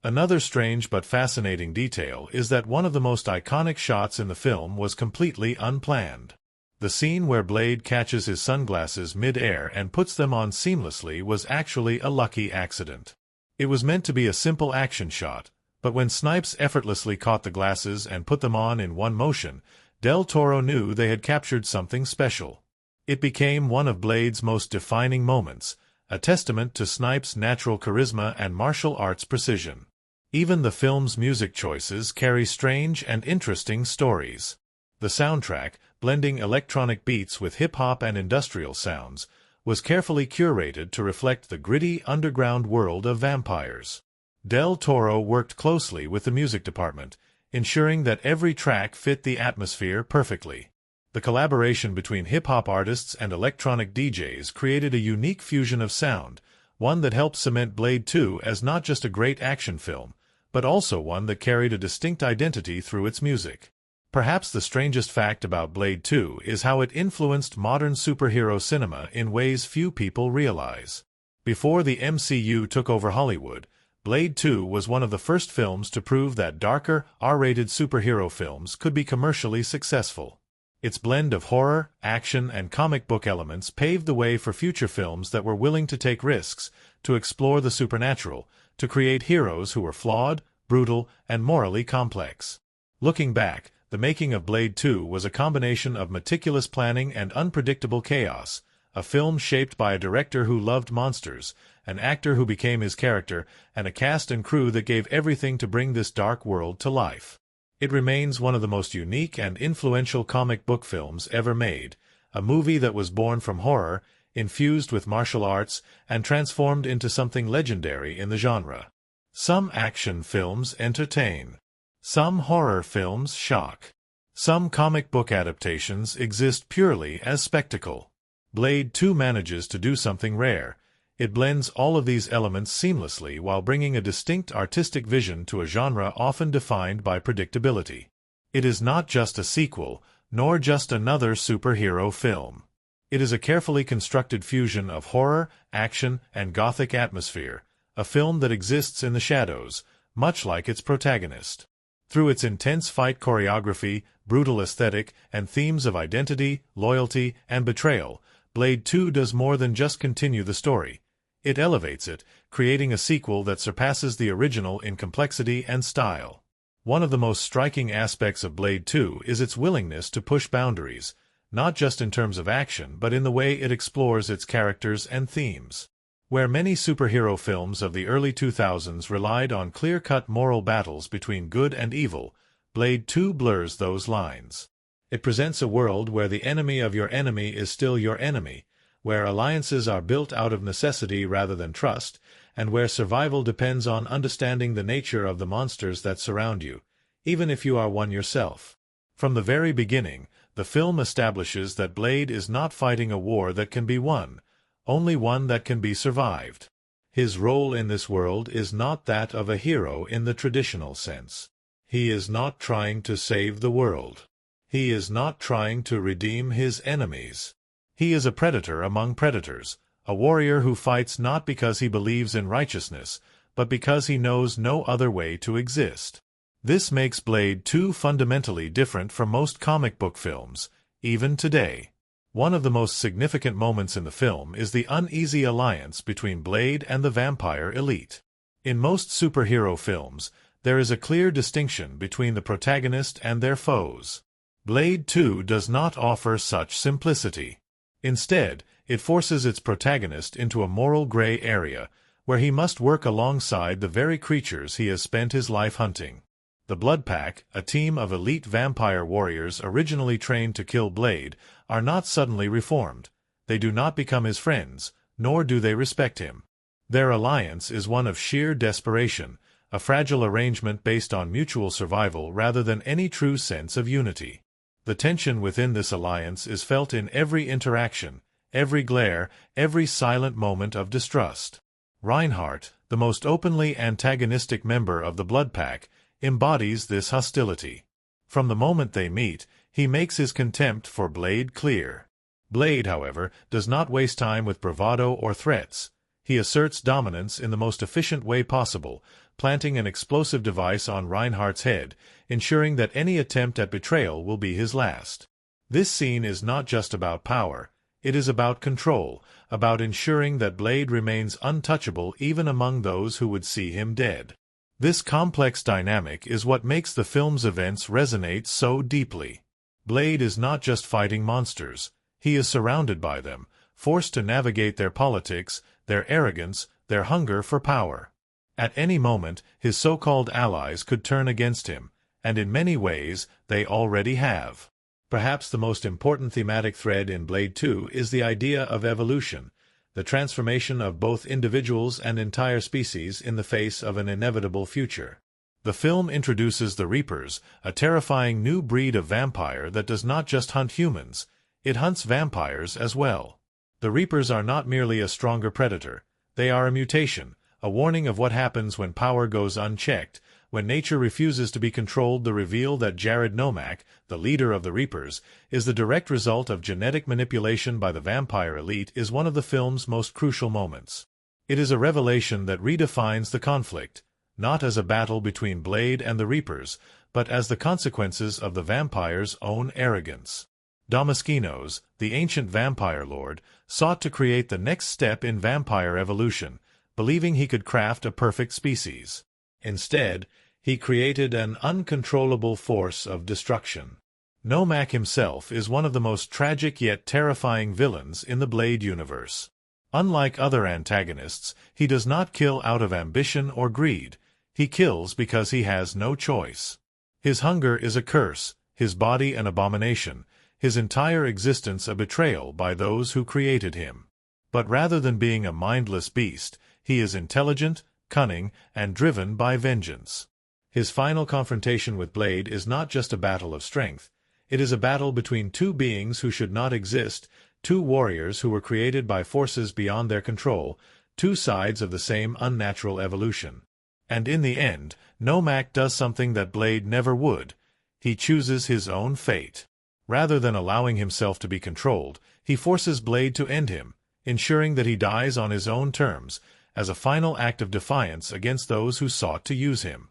Another strange but fascinating detail is that one of the most iconic shots in the film was completely unplanned. The scene where Blade catches his sunglasses mid-air and puts them on seamlessly was actually a lucky accident. It was meant to be a simple action shot, but when Snipes effortlessly caught the glasses and put them on in one motion, del Toro knew they had captured something special. It became one of Blade's most defining moments, a testament to Snipes' natural charisma and martial arts precision. Even the film's music choices carry strange and interesting stories. The soundtrack, blending electronic beats with hip-hop and industrial sounds, was carefully curated to reflect the gritty underground world of vampires. Del Toro worked closely with the music department, ensuring that every track fit the atmosphere perfectly. The collaboration between hip-hop artists and electronic DJs created a unique fusion of sound, one that helped cement Blade 2 as not just a great action film, but also one that carried a distinct identity through its music. Perhaps the strangest fact about Blade 2 is how it influenced modern superhero cinema in ways few people realize. Before the MCU took over Hollywood, Blade 2 was one of the first films to prove that darker, R-rated superhero films could be commercially successful. Its blend of horror, action, and comic book elements paved the way for future films that were willing to take risks, to explore the supernatural, to create heroes who were flawed, brutal, and morally complex. Looking back, the making of Blade 2 was a combination of meticulous planning and unpredictable chaos, a film shaped by a director who loved monsters, an actor who became his character, and a cast and crew that gave everything to bring this dark world to life. It remains one of the most unique and influential comic book films ever made, a movie that was born from horror, infused with martial arts, and transformed into something legendary in the genre. Some action films entertain. Some horror films shock. Some comic book adaptations exist purely as spectacle. Blade 2 manages to do something rare. It blends all of these elements seamlessly while bringing a distinct artistic vision to a genre often defined by predictability. It is not just a sequel, nor just another superhero film. It is a carefully constructed fusion of horror, action, and gothic atmosphere, a film that exists in the shadows, much like its protagonist. Through its intense fight choreography, brutal aesthetic, and themes of identity, loyalty, and betrayal, Blade 2 does more than just continue the story. It elevates it, creating a sequel that surpasses the original in complexity and style. One of the most striking aspects of Blade 2 is its willingness to push boundaries, not just in terms of action but in the way it explores its characters and themes. Where many superhero films of the early 2000s relied on clear-cut moral battles between good and evil, Blade 2 blurs those lines. It presents a world where the enemy of your enemy is still your enemy, where alliances are built out of necessity rather than trust, and where survival depends on understanding the nature of the monsters that surround you, even if you are one yourself. From the very beginning, the film establishes that Blade is not fighting a war that can be won, only one that can be survived. His role in this world is not that of a hero in the traditional sense. He is not trying to save the world. He is not trying to redeem his enemies. He is a predator among predators, a warrior who fights not because he believes in righteousness, but because he knows no other way to exist. This makes Blade 2 fundamentally different from most comic book films, even today. One of the most significant moments in the film is the uneasy alliance between Blade and the vampire elite. In most superhero films, there is a clear distinction between the protagonist and their foes. Blade 2 does not offer such simplicity. Instead, it forces its protagonist into a moral gray area, where he must work alongside the very creatures he has spent his life hunting. The Blood Pack, a team of elite vampire warriors originally trained to kill Blade, are not suddenly reformed. They do not become his friends, nor do they respect him. Their alliance is one of sheer desperation, a fragile arrangement based on mutual survival rather than any true sense of unity. The tension within this alliance is felt in every interaction, every glare, every silent moment of distrust. Reinhardt, the most openly antagonistic member of the Blood Pack, embodies this hostility. From the moment they meet, he makes his contempt for Blade clear. Blade, however, does not waste time with bravado or threats. He asserts dominance in the most efficient way possible, planting an explosive device on Reinhardt's head, ensuring that any attempt at betrayal will be his last. This scene is not just about power. It is about control, about ensuring that Blade remains untouchable even among those who would see him dead. This complex dynamic is what makes the film's events resonate so deeply. Blade is not just fighting monsters. He is surrounded by them, forced to navigate their politics, their arrogance, their hunger for power. At any moment, his so-called allies could turn against him, and in many ways, they already have. Perhaps the most important thematic thread in Blade 2 is the idea of evolution, the transformation of both individuals and entire species in the face of an inevitable future. The film introduces the Reapers, a terrifying new breed of vampire that does not just hunt humans, it hunts vampires as well. The Reapers are not merely a stronger predator, they are a mutation, a warning of what happens when power goes unchecked, when nature refuses to be controlled. The reveal that Jared Nomak, the leader of the Reapers, is the direct result of genetic manipulation by the vampire elite is one of the film's most crucial moments. It is a revelation that redefines the conflict, not as a battle between Blade and the Reapers, but as the consequences of the vampire's own arrogance. Damaskinos, the ancient vampire lord, sought to create the next step in vampire evolution, believing he could craft a perfect species. Instead, he created an uncontrollable force of destruction. Nomak himself is one of the most tragic yet terrifying villains in the Blade universe. Unlike other antagonists, he does not kill out of ambition or greed. He kills because he has no choice. His hunger is a curse, his body an abomination, his entire existence a betrayal by those who created him. But rather than being a mindless beast, he is intelligent, cunning, and driven by vengeance. His final confrontation with Blade is not just a battle of strength. It is a battle between two beings who should not exist, two warriors who were created by forces beyond their control, two sides of the same unnatural evolution. And in the end, Nomak does something that Blade never would. He chooses his own fate. Rather than allowing himself to be controlled, he forces Blade to end him, ensuring that he dies on his own terms, as a final act of defiance against those who sought to use him.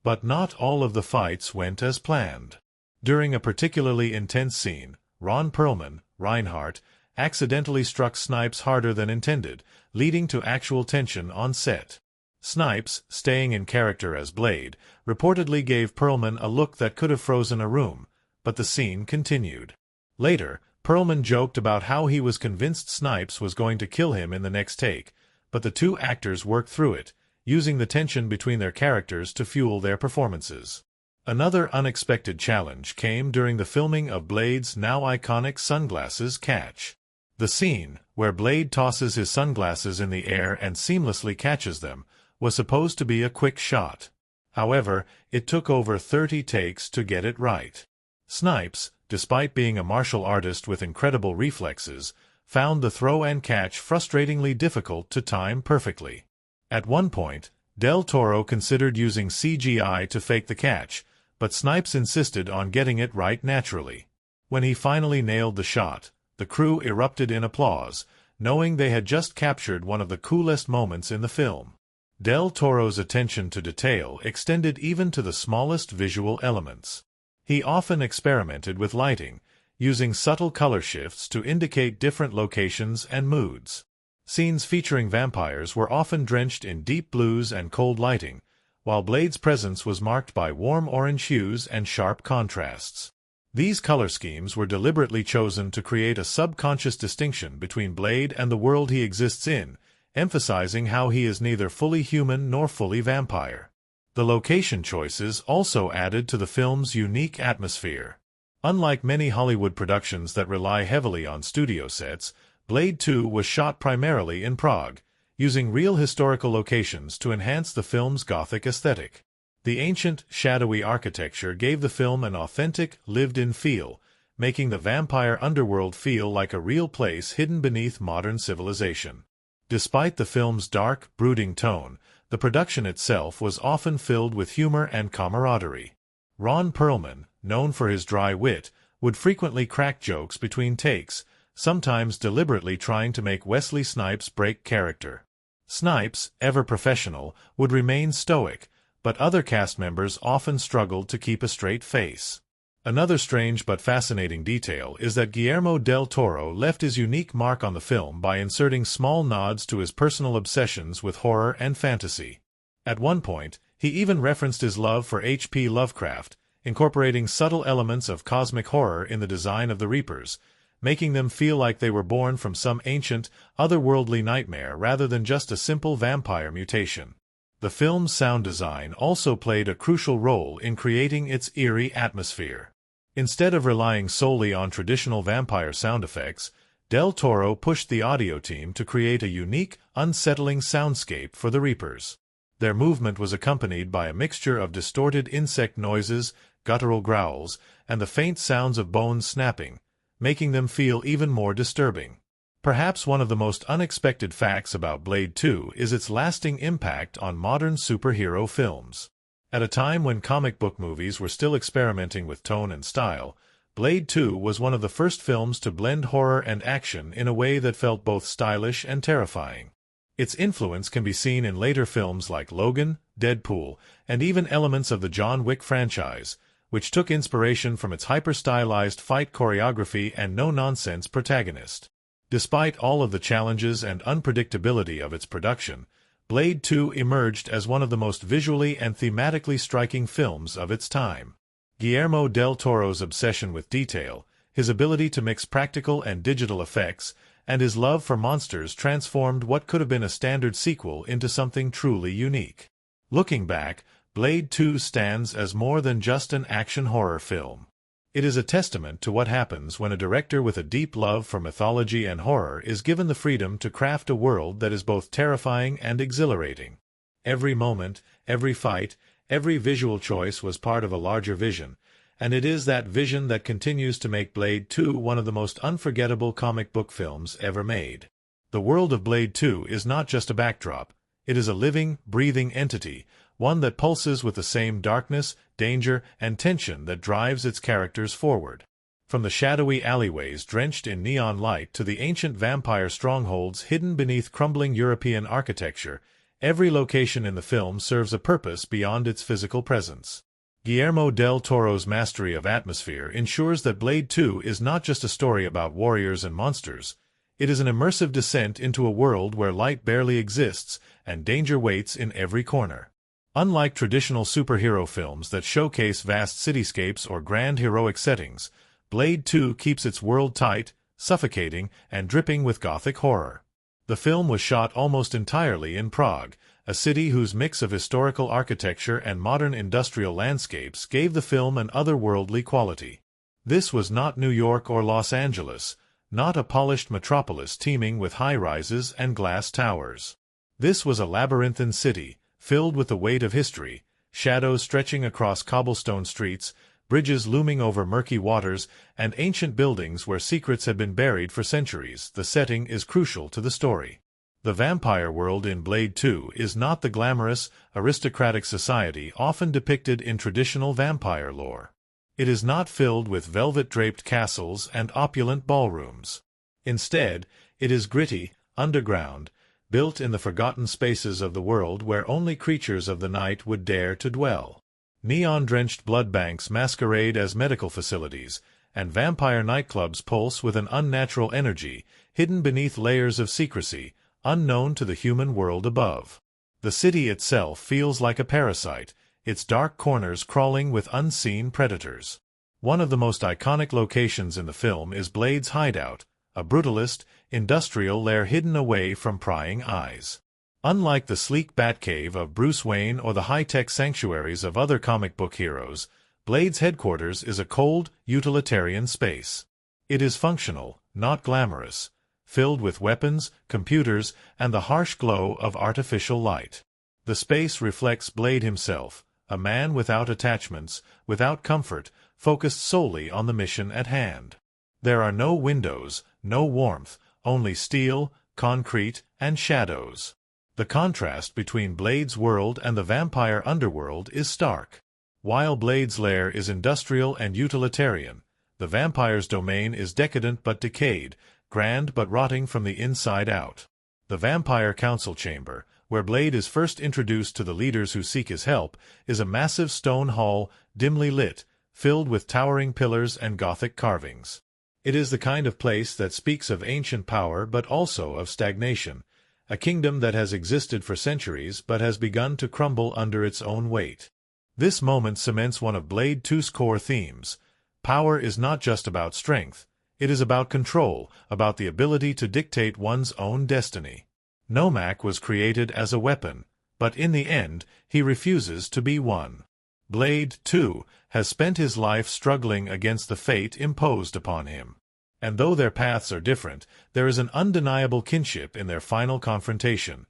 But not all of the fights went as planned. During a particularly intense scene, Ron Perlman, Reinhardt, accidentally struck Snipes harder than intended, leading to actual tension on set. Snipes, staying in character as Blade, reportedly gave Perlman a look that could have frozen a room, but the scene continued. Later, Perlman joked about how he was convinced Snipes was going to kill him in the next take, but the two actors worked through it, using the tension between their characters to fuel their performances. Another unexpected challenge came during the filming of Blade's now iconic sunglasses catch. The scene, where Blade tosses his sunglasses in the air and seamlessly catches them, was supposed to be a quick shot. However, it took over 30 takes to get it right. Snipes, despite being a martial artist with incredible reflexes, found the throw and catch frustratingly difficult to time perfectly. At one point, Del Toro considered using CGI to fake the catch, but Snipes insisted on getting it right naturally. When he finally nailed the shot, the crew erupted in applause, knowing they had just captured one of the coolest moments in the film. Del Toro's attention to detail extended even to the smallest visual elements. He often experimented with lighting, using subtle color shifts to indicate different locations and moods. Scenes featuring vampires were often drenched in deep blues and cold lighting, while Blade's presence was marked by warm orange hues and sharp contrasts. These color schemes were deliberately chosen to create a subconscious distinction between Blade and the world he exists in, emphasizing how he is neither fully human nor fully vampire. The location choices also added to the film's unique atmosphere. Unlike many Hollywood productions that rely heavily on studio sets, Blade 2 was shot primarily in Prague, using real historical locations to enhance the film's Gothic aesthetic. The ancient, shadowy architecture gave the film an authentic, lived-in feel, making the vampire underworld feel like a real place hidden beneath modern civilization. Despite the film's dark, brooding tone, the production itself was often filled with humor and camaraderie. Ron Perlman, known for his dry wit, would frequently crack jokes between takes, sometimes deliberately trying to make Wesley Snipes break character. Snipes, ever professional, would remain stoic, but other cast members often struggled to keep a straight face. Another strange but fascinating detail is that Guillermo del Toro left his unique mark on the film by inserting small nods to his personal obsessions with horror and fantasy. At one point, he even referenced his love for H.P. Lovecraft, incorporating subtle elements of cosmic horror in the design of the Reapers, making them feel like they were born from some ancient, otherworldly nightmare rather than just a simple vampire mutation. The film's sound design also played a crucial role in creating its eerie atmosphere. Instead of relying solely on traditional vampire sound effects, Del Toro pushed the audio team to create a unique, unsettling soundscape for the Reapers. Their movement was accompanied by a mixture of distorted insect noises, guttural growls, and the faint sounds of bones snapping, making them feel even more disturbing. Perhaps one of the most unexpected facts about Blade 2 is its lasting impact on modern superhero films. At a time when comic book movies were still experimenting with tone and style, Blade 2 was one of the first films to blend horror and action in a way that felt both stylish and terrifying. Its influence can be seen in later films like Logan, Deadpool, and even elements of the John Wick franchise, which took inspiration from its hyper-stylized fight choreography and no-nonsense protagonist. Despite all of the challenges and unpredictability of its production, Blade 2 emerged as one of the most visually and thematically striking films of its time. Guillermo del Toro's obsession with detail, his ability to mix practical and digital effects, and his love for monsters transformed what could have been a standard sequel into something truly unique. Looking back, Blade 2 stands as more than just an action horror film. It is a testament to what happens when a director with a deep love for mythology and horror is given the freedom to craft a world that is both terrifying and exhilarating. Every moment, every fight, every visual choice was part of a larger vision, and it is that vision that continues to make Blade 2 one of the most unforgettable comic book films ever made. The world of Blade 2 is not just a backdrop, it is a living, breathing entity, one that pulses with the same darkness, danger, and tension that drives its characters forward. From the shadowy alleyways drenched in neon light to the ancient vampire strongholds hidden beneath crumbling European architecture, every location in the film serves a purpose beyond its physical presence. Guillermo del Toro's mastery of atmosphere ensures that Blade 2 is not just a story about warriors and monsters, it is an immersive descent into a world where light barely exists and danger waits in every corner. Unlike traditional superhero films that showcase vast cityscapes or grand heroic settings, Blade 2 keeps its world tight, suffocating, and dripping with gothic horror. The film was shot almost entirely in Prague, a city whose mix of historical architecture and modern industrial landscapes gave the film an otherworldly quality. This was not New York or Los Angeles, not a polished metropolis teeming with high-rises and glass towers. This was a labyrinthine city, filled with the weight of history, shadows stretching across cobblestone streets, bridges looming over murky waters, and ancient buildings where secrets had been buried for centuries. The setting is crucial to the story. The vampire world in Blade 2 is not the glamorous, aristocratic society often depicted in traditional vampire lore. It is not filled with velvet-draped castles and opulent ballrooms. Instead, it is gritty, underground, built in the forgotten spaces of the world where only creatures of the night would dare to dwell. Neon-drenched blood banks masquerade as medical facilities, and vampire nightclubs pulse with an unnatural energy, hidden beneath layers of secrecy, unknown to the human world above. The city itself feels like a parasite, its dark corners crawling with unseen predators. One of the most iconic locations in the film is Blade's hideout, a brutalist, industrial lair hidden away from prying eyes. Unlike the sleek Batcave of Bruce Wayne or the high-tech sanctuaries of other comic book heroes, Blade's headquarters is a cold, utilitarian space. It is functional, not glamorous, filled with weapons, computers, and the harsh glow of artificial light. The space reflects Blade himself, a man without attachments, without comfort, focused solely on the mission at hand. There are no windows, no warmth, only steel, concrete, and shadows. The contrast between Blade's world and the vampire underworld is stark. While Blade's lair is industrial and utilitarian, the vampire's domain is decadent but decayed, grand but rotting from the inside out. The Vampire Council Chamber, where Blade is first introduced to the leaders who seek his help, is a massive stone hall, dimly lit, filled with towering pillars and Gothic carvings. It is the kind of place that speaks of ancient power but also of stagnation, a kingdom that has existed for centuries but has begun to crumble under its own weight. This moment cements one of Blade 2's core themes. Power is not just about strength, it is about control, about the ability to dictate one's own destiny. Nomak was created as a weapon, but in the end, he refuses to be one. Blade 2 has spent his life struggling against the fate imposed upon him. And though their paths are different, there is an undeniable kinship in their final confrontation,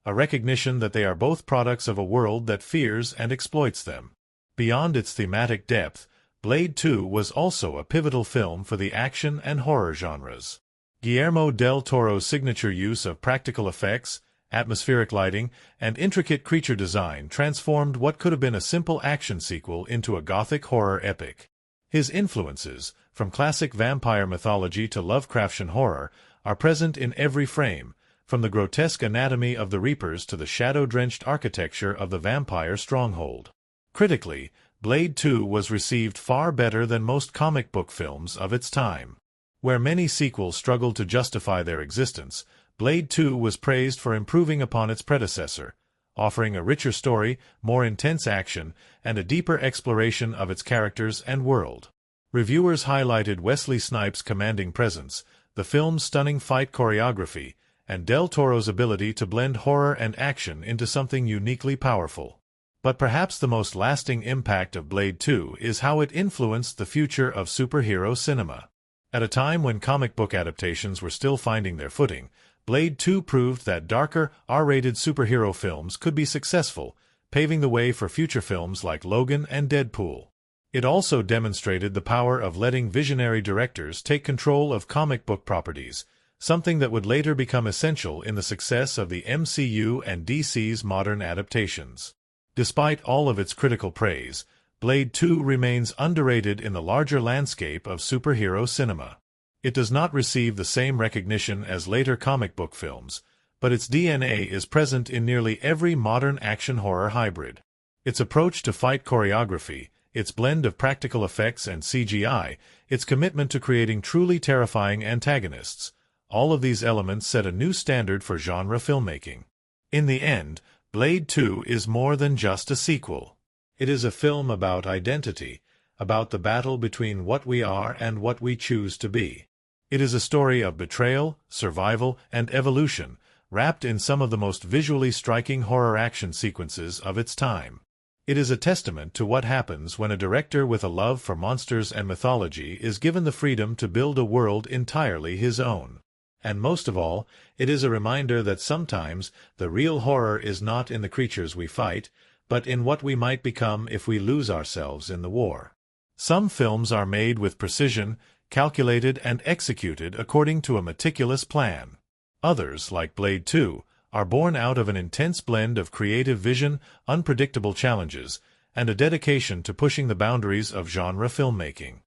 a recognition that they are both products of a world that fears and exploits them. Beyond its thematic depth, Blade 2 was also a pivotal film for the action and horror genres. Guillermo del Toro's signature use of practical effects, atmospheric lighting, and intricate creature design transformed what could have been a simple action sequel into a gothic horror epic. His influences, from classic vampire mythology to Lovecraftian horror, are present in every frame, from the grotesque anatomy of the Reapers to the shadow-drenched architecture of the vampire stronghold. Critically, Blade 2 was received far better than most comic book films of its time. Where many sequels struggled to justify their existence, Blade 2 was praised for improving upon its predecessor, offering a richer story, more intense action, and a deeper exploration of its characters and world. Reviewers highlighted Wesley Snipes' commanding presence, the film's stunning fight choreography, and Del Toro's ability to blend horror and action into something uniquely powerful. But perhaps the most lasting impact of Blade 2 is how it influenced the future of superhero cinema. At a time when comic book adaptations were still finding their footing, Blade 2 proved that darker, R-rated superhero films could be successful, paving the way for future films like Logan and Deadpool. It also demonstrated the power of letting visionary directors take control of comic book properties, something that would later become essential in the success of the MCU and DC's modern adaptations. Despite all of its critical praise, Blade 2 remains underrated in the larger landscape of superhero cinema. It does not receive the same recognition as later comic book films, but its DNA is present in nearly every modern action-horror hybrid. Its approach to fight choreography, its blend of practical effects and CGI, its commitment to creating truly terrifying antagonists, all of these elements set a new standard for genre filmmaking. In the end, Blade 2 is more than just a sequel. It is a film about identity, about the battle between what we are and what we choose to be. It is a story of betrayal, survival, and evolution, wrapped in some of the most visually striking horror action sequences of its time. It is a testament to what happens when a director with a love for monsters and mythology is given the freedom to build a world entirely his own. And most of all, it is a reminder that sometimes the real horror is not in the creatures we fight, but in what we might become if we lose ourselves in the war. Some films are made with precision, calculated and executed according to a meticulous plan. Others, like Blade 2, are born out of an intense blend of creative vision, unpredictable challenges, and a dedication to pushing the boundaries of genre filmmaking.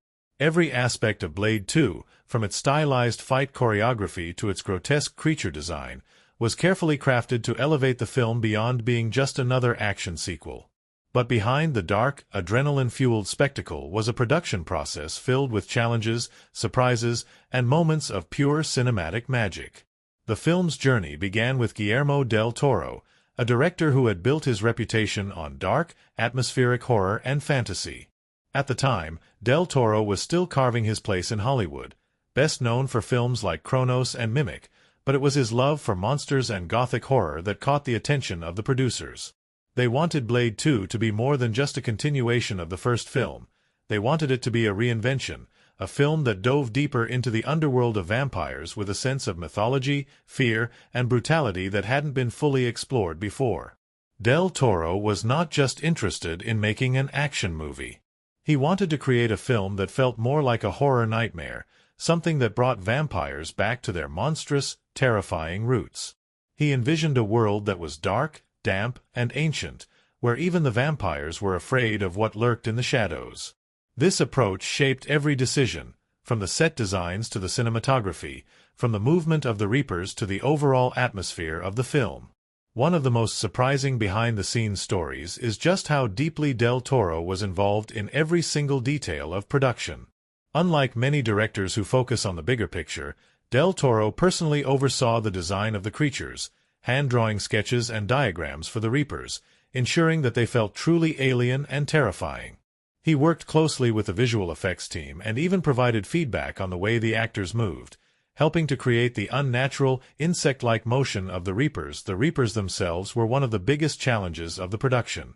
Every aspect of Blade 2, from its stylized fight choreography to its grotesque creature design, was carefully crafted to elevate the film beyond being just another action sequel. But behind the dark, adrenaline-fueled spectacle was a production process filled with challenges, surprises, and moments of pure cinematic magic. The film's journey began with Guillermo del Toro, a director who had built his reputation on dark, atmospheric horror and fantasy. At the time, del Toro was still carving his place in Hollywood, best known for films like Cronos and Mimic, but it was his love for monsters and gothic horror that caught the attention of the producers. They wanted Blade 2 to be more than just a continuation of the first film. They wanted it to be a reinvention, a film that dove deeper into the underworld of vampires with a sense of mythology, fear, and brutality that hadn't been fully explored before. Del Toro was not just interested in making an action movie. He wanted to create a film that felt more like a horror nightmare, something that brought vampires back to their monstrous, terrifying roots. He envisioned a world that was dark, damp, and ancient, where even the vampires were afraid of what lurked in the shadows. This approach shaped every decision, from the set designs to the cinematography, from the movement of the Reapers to the overall atmosphere of the film. One of the most surprising behind-the-scenes stories is just how deeply Del Toro was involved in every single detail of production. Unlike many directors who focus on the bigger picture, Del Toro personally oversaw the design of the creatures, hand-drawing sketches and diagrams for the Reapers, ensuring that they felt truly alien and terrifying. He worked closely with the visual effects team and even provided feedback on the way the actors moved, helping to create the unnatural, insect-like motion of the Reapers. The Reapers themselves were one of the biggest challenges of the production.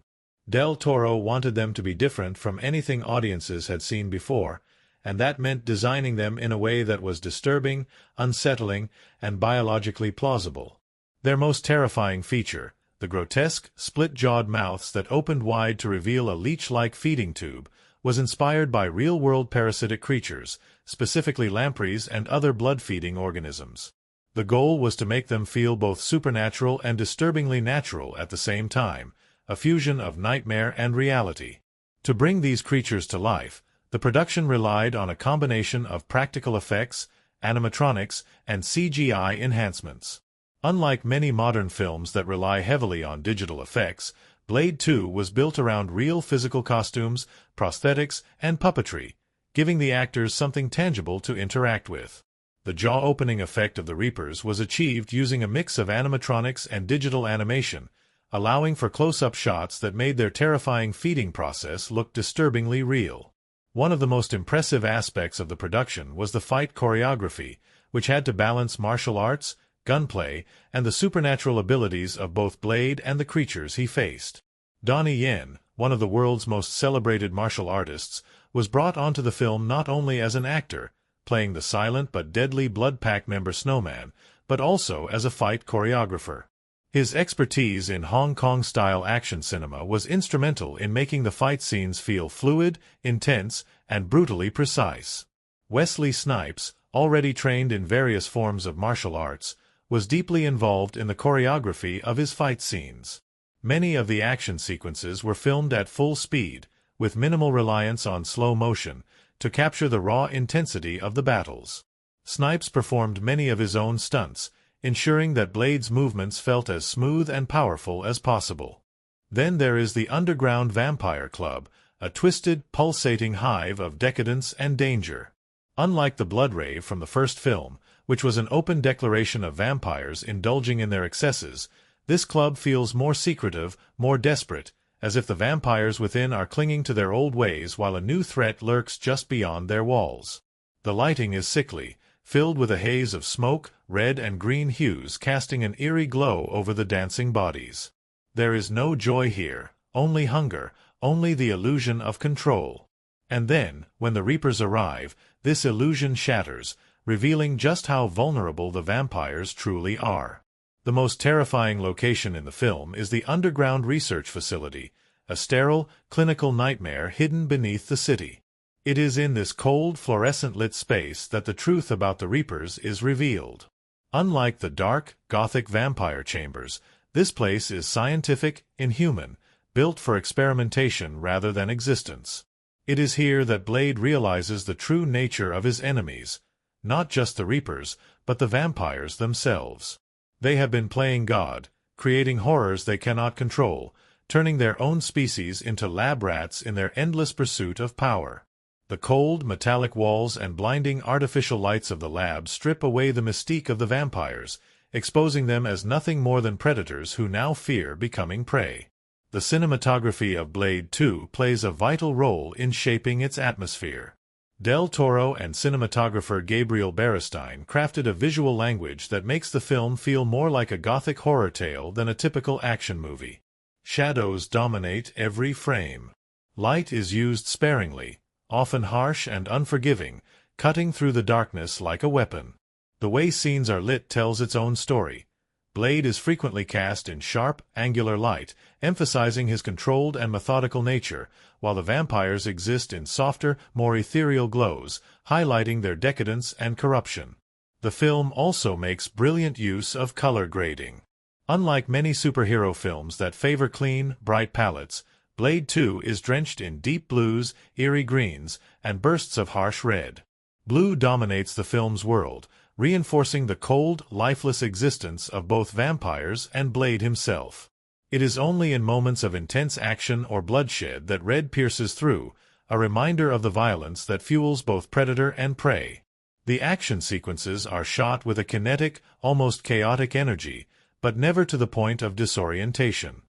Del Toro wanted them to be different from anything audiences had seen before, and that meant designing them in a way that was disturbing, unsettling, and biologically plausible. Their most terrifying feature, the grotesque, split-jawed mouths that opened wide to reveal a leech-like feeding tube, was inspired by real-world parasitic creatures, specifically lampreys and other blood-feeding organisms. The goal was to make them feel both supernatural and disturbingly natural at the same time, a fusion of nightmare and reality. To bring these creatures to life, the production relied on a combination of practical effects, animatronics, and CGI enhancements. Unlike many modern films that rely heavily on digital effects, Blade 2 was built around real physical costumes, prosthetics, and puppetry, giving the actors something tangible to interact with. The jaw-opening effect of the Reapers was achieved using a mix of animatronics and digital animation, allowing for close-up shots that made their terrifying feeding process look disturbingly real. One of the most impressive aspects of the production was the fight choreography, which had to balance martial arts, gunplay, and the supernatural abilities of both Blade and the creatures he faced. Donnie Yen, one of the world's most celebrated martial artists, was brought onto the film not only as an actor, playing the silent but deadly Blood Pack member Snowman, but also as a fight choreographer. His expertise in Hong Kong-style action cinema was instrumental in making the fight scenes feel fluid, intense, and brutally precise. Wesley Snipes, already trained in various forms of martial arts, was deeply involved in the choreography of his fight scenes. Many of the action sequences were filmed at full speed, with minimal reliance on slow motion, to capture the raw intensity of the battles. Snipes performed many of his own stunts, ensuring that Blade's movements felt as smooth and powerful as possible. Then there is the Underground Vampire Club, a twisted, pulsating hive of decadence and danger. Unlike the Blood Rave from the first film, which was an open declaration of vampires indulging in their excesses, this club feels more secretive, more desperate, as if the vampires within are clinging to their old ways while a new threat lurks just beyond their walls. The lighting is sickly, filled with a haze of smoke, red and green hues casting an eerie glow over the dancing bodies. There is no joy here, only hunger, only the illusion of control. And then, when the Reapers arrive, this illusion shatters, revealing just how vulnerable the vampires truly are. The most terrifying location in the film is the underground research facility, a sterile, clinical nightmare hidden beneath the city. It is in this cold, fluorescent-lit space that the truth about the Reapers is revealed. Unlike the dark, gothic vampire chambers, this place is scientific, inhuman, built for experimentation rather than existence. It is here that Blade realizes the true nature of his enemies, not just the Reapers, but the vampires themselves. They have been playing God, creating horrors they cannot control, turning their own species into lab rats in their endless pursuit of power. The cold, metallic walls and blinding artificial lights of the lab strip away the mystique of the vampires, exposing them as nothing more than predators who now fear becoming prey. The cinematography of Blade 2 plays a vital role in shaping its atmosphere. Del Toro and cinematographer Gabriel Beristain crafted a visual language that makes the film feel more like a gothic horror tale than a typical action movie. Shadows dominate every frame. Light is used sparingly, often harsh and unforgiving, cutting through the darkness like a weapon. The way scenes are lit tells its own story. Blade is frequently cast in sharp, angular light, emphasizing his controlled and methodical nature, while the vampires exist in softer, more ethereal glows, highlighting their decadence and corruption. The film also makes brilliant use of color grading. Unlike many superhero films that favor clean, bright palettes, Blade 2 is drenched in deep blues, eerie greens, and bursts of harsh red. Blue dominates the film's world, reinforcing the cold, lifeless existence of both vampires and Blade himself. It is only in moments of intense action or bloodshed that red pierces through, a reminder of the violence that fuels both predator and prey. The action sequences are shot with a kinetic, almost chaotic energy, but never to the point of disorientation.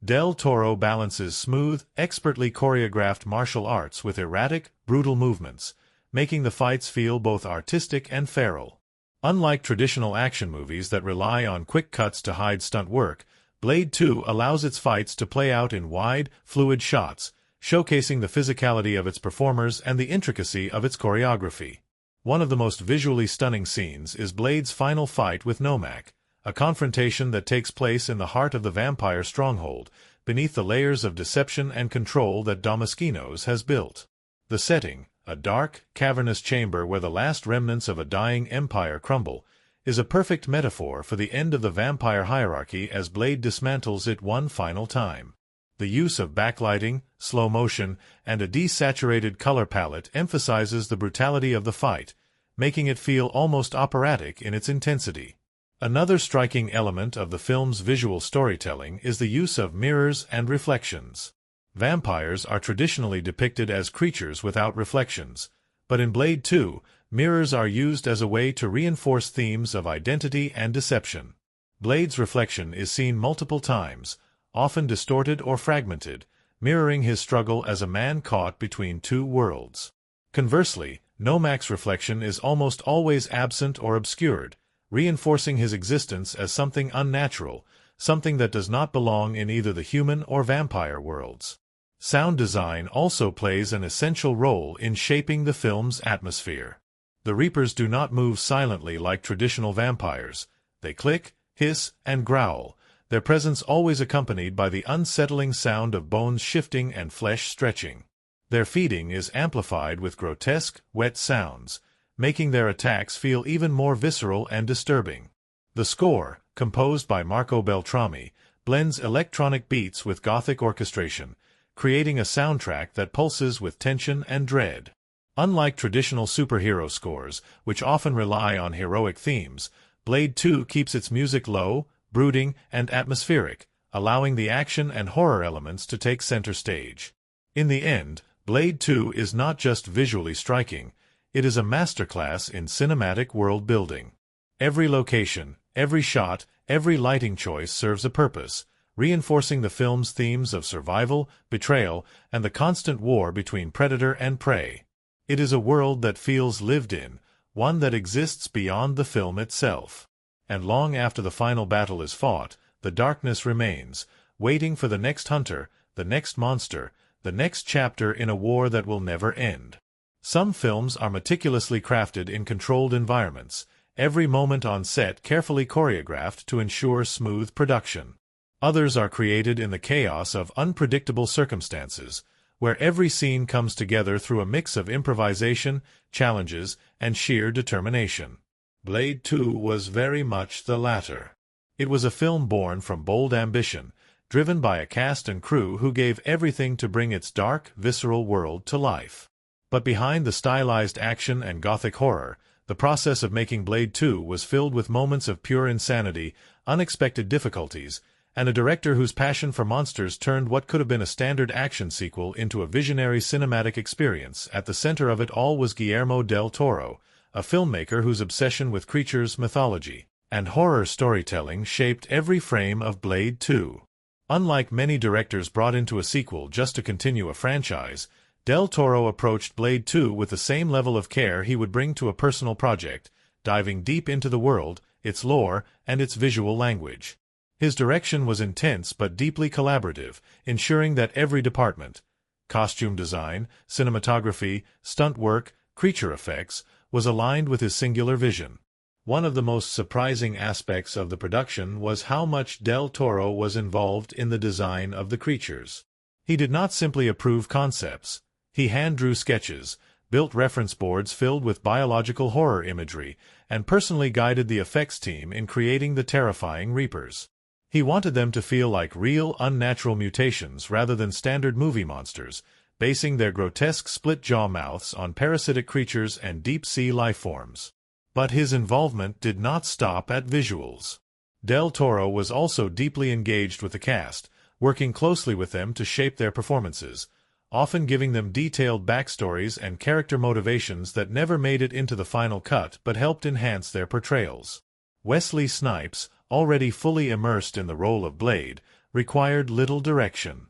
Del Toro balances smooth, expertly choreographed martial arts with erratic, brutal movements, making the fights feel both artistic and feral. Unlike traditional action movies that rely on quick cuts to hide stunt work, Blade 2 allows its fights to play out in wide, fluid shots, showcasing the physicality of its performers and the intricacy of its choreography. One of the most visually stunning scenes is Blade's final fight with Nomak, a confrontation that takes place in the heart of the vampire stronghold, beneath the layers of deception and control that Damaskinos has built. The setting, a dark, cavernous chamber where the last remnants of a dying empire crumble, is a perfect metaphor for the end of the vampire hierarchy as Blade dismantles it one final time. The use of backlighting, slow motion, and a desaturated color palette emphasizes the brutality of the fight, making it feel almost operatic in its intensity. Another striking element of the film's visual storytelling is the use of mirrors and reflections. Vampires are traditionally depicted as creatures without reflections, but in Blade 2, mirrors are used as a way to reinforce themes of identity and deception. Blade's reflection is seen multiple times, often distorted or fragmented, mirroring his struggle as a man caught between two worlds. Conversely, Nomak's reflection is almost always absent or obscured, reinforcing his existence as something unnatural, something that does not belong in either the human or vampire worlds. Sound design also plays an essential role in shaping the film's atmosphere. The Reapers do not move silently like traditional vampires. They click, hiss, and growl, their presence always accompanied by the unsettling sound of bones shifting and flesh stretching. Their feeding is amplified with grotesque, wet sounds, making their attacks feel even more visceral and disturbing. The score, composed by Marco Beltrami, blends electronic beats with gothic orchestration, creating a soundtrack that pulses with tension and dread. Unlike traditional superhero scores, which often rely on heroic themes, Blade 2 keeps its music low, brooding, and atmospheric, allowing the action and horror elements to take center stage. In the end, Blade 2 is not just visually striking, it is a masterclass in cinematic world building. Every location, every shot, every lighting choice serves a purpose, reinforcing the film's themes of survival, betrayal, and the constant war between predator and prey. It is a world that feels lived in, one that exists beyond the film itself. And long after the final battle is fought, the darkness remains, waiting for the next hunter, the next monster, the next chapter in a war that will never end. Some films are meticulously crafted in controlled environments, every moment on set carefully choreographed to ensure smooth production. Others are created in the chaos of unpredictable circumstances, where every scene comes together through a mix of improvisation, challenges, and sheer determination. Blade 2 was very much the latter. It was a film born from bold ambition, driven by a cast and crew who gave everything to bring its dark, visceral world to life. But behind the stylized action and gothic horror, the process of making Blade 2 was filled with moments of pure insanity, unexpected difficulties, and a director whose passion for monsters turned what could have been a standard action sequel into a visionary cinematic experience. At the center of it all was Guillermo del Toro, a filmmaker whose obsession with creatures, mythology, and horror storytelling shaped every frame of Blade 2. Unlike many directors brought into a sequel just to continue a franchise, Del Toro approached Blade 2 with the same level of care he would bring to a personal project, diving deep into the world, its lore, and its visual language. His direction was intense but deeply collaborative, ensuring that every department — costume design, cinematography, stunt work, creature effects — was aligned with his singular vision. One of the most surprising aspects of the production was how much Del Toro was involved in the design of the creatures. He did not simply approve concepts. He hand-drew sketches, built reference boards filled with biological horror imagery, and personally guided the effects team in creating the terrifying Reapers. He wanted them to feel like real, unnatural mutations rather than standard movie monsters, basing their grotesque split-jaw mouths on parasitic creatures and deep-sea lifeforms. But his involvement did not stop at visuals. Del Toro was also deeply engaged with the cast, working closely with them to shape their performances, often giving them detailed backstories and character motivations that never made it into the final cut but helped enhance their portrayals. Wesley Snipes, already fully immersed in the role of Blade, required little direction.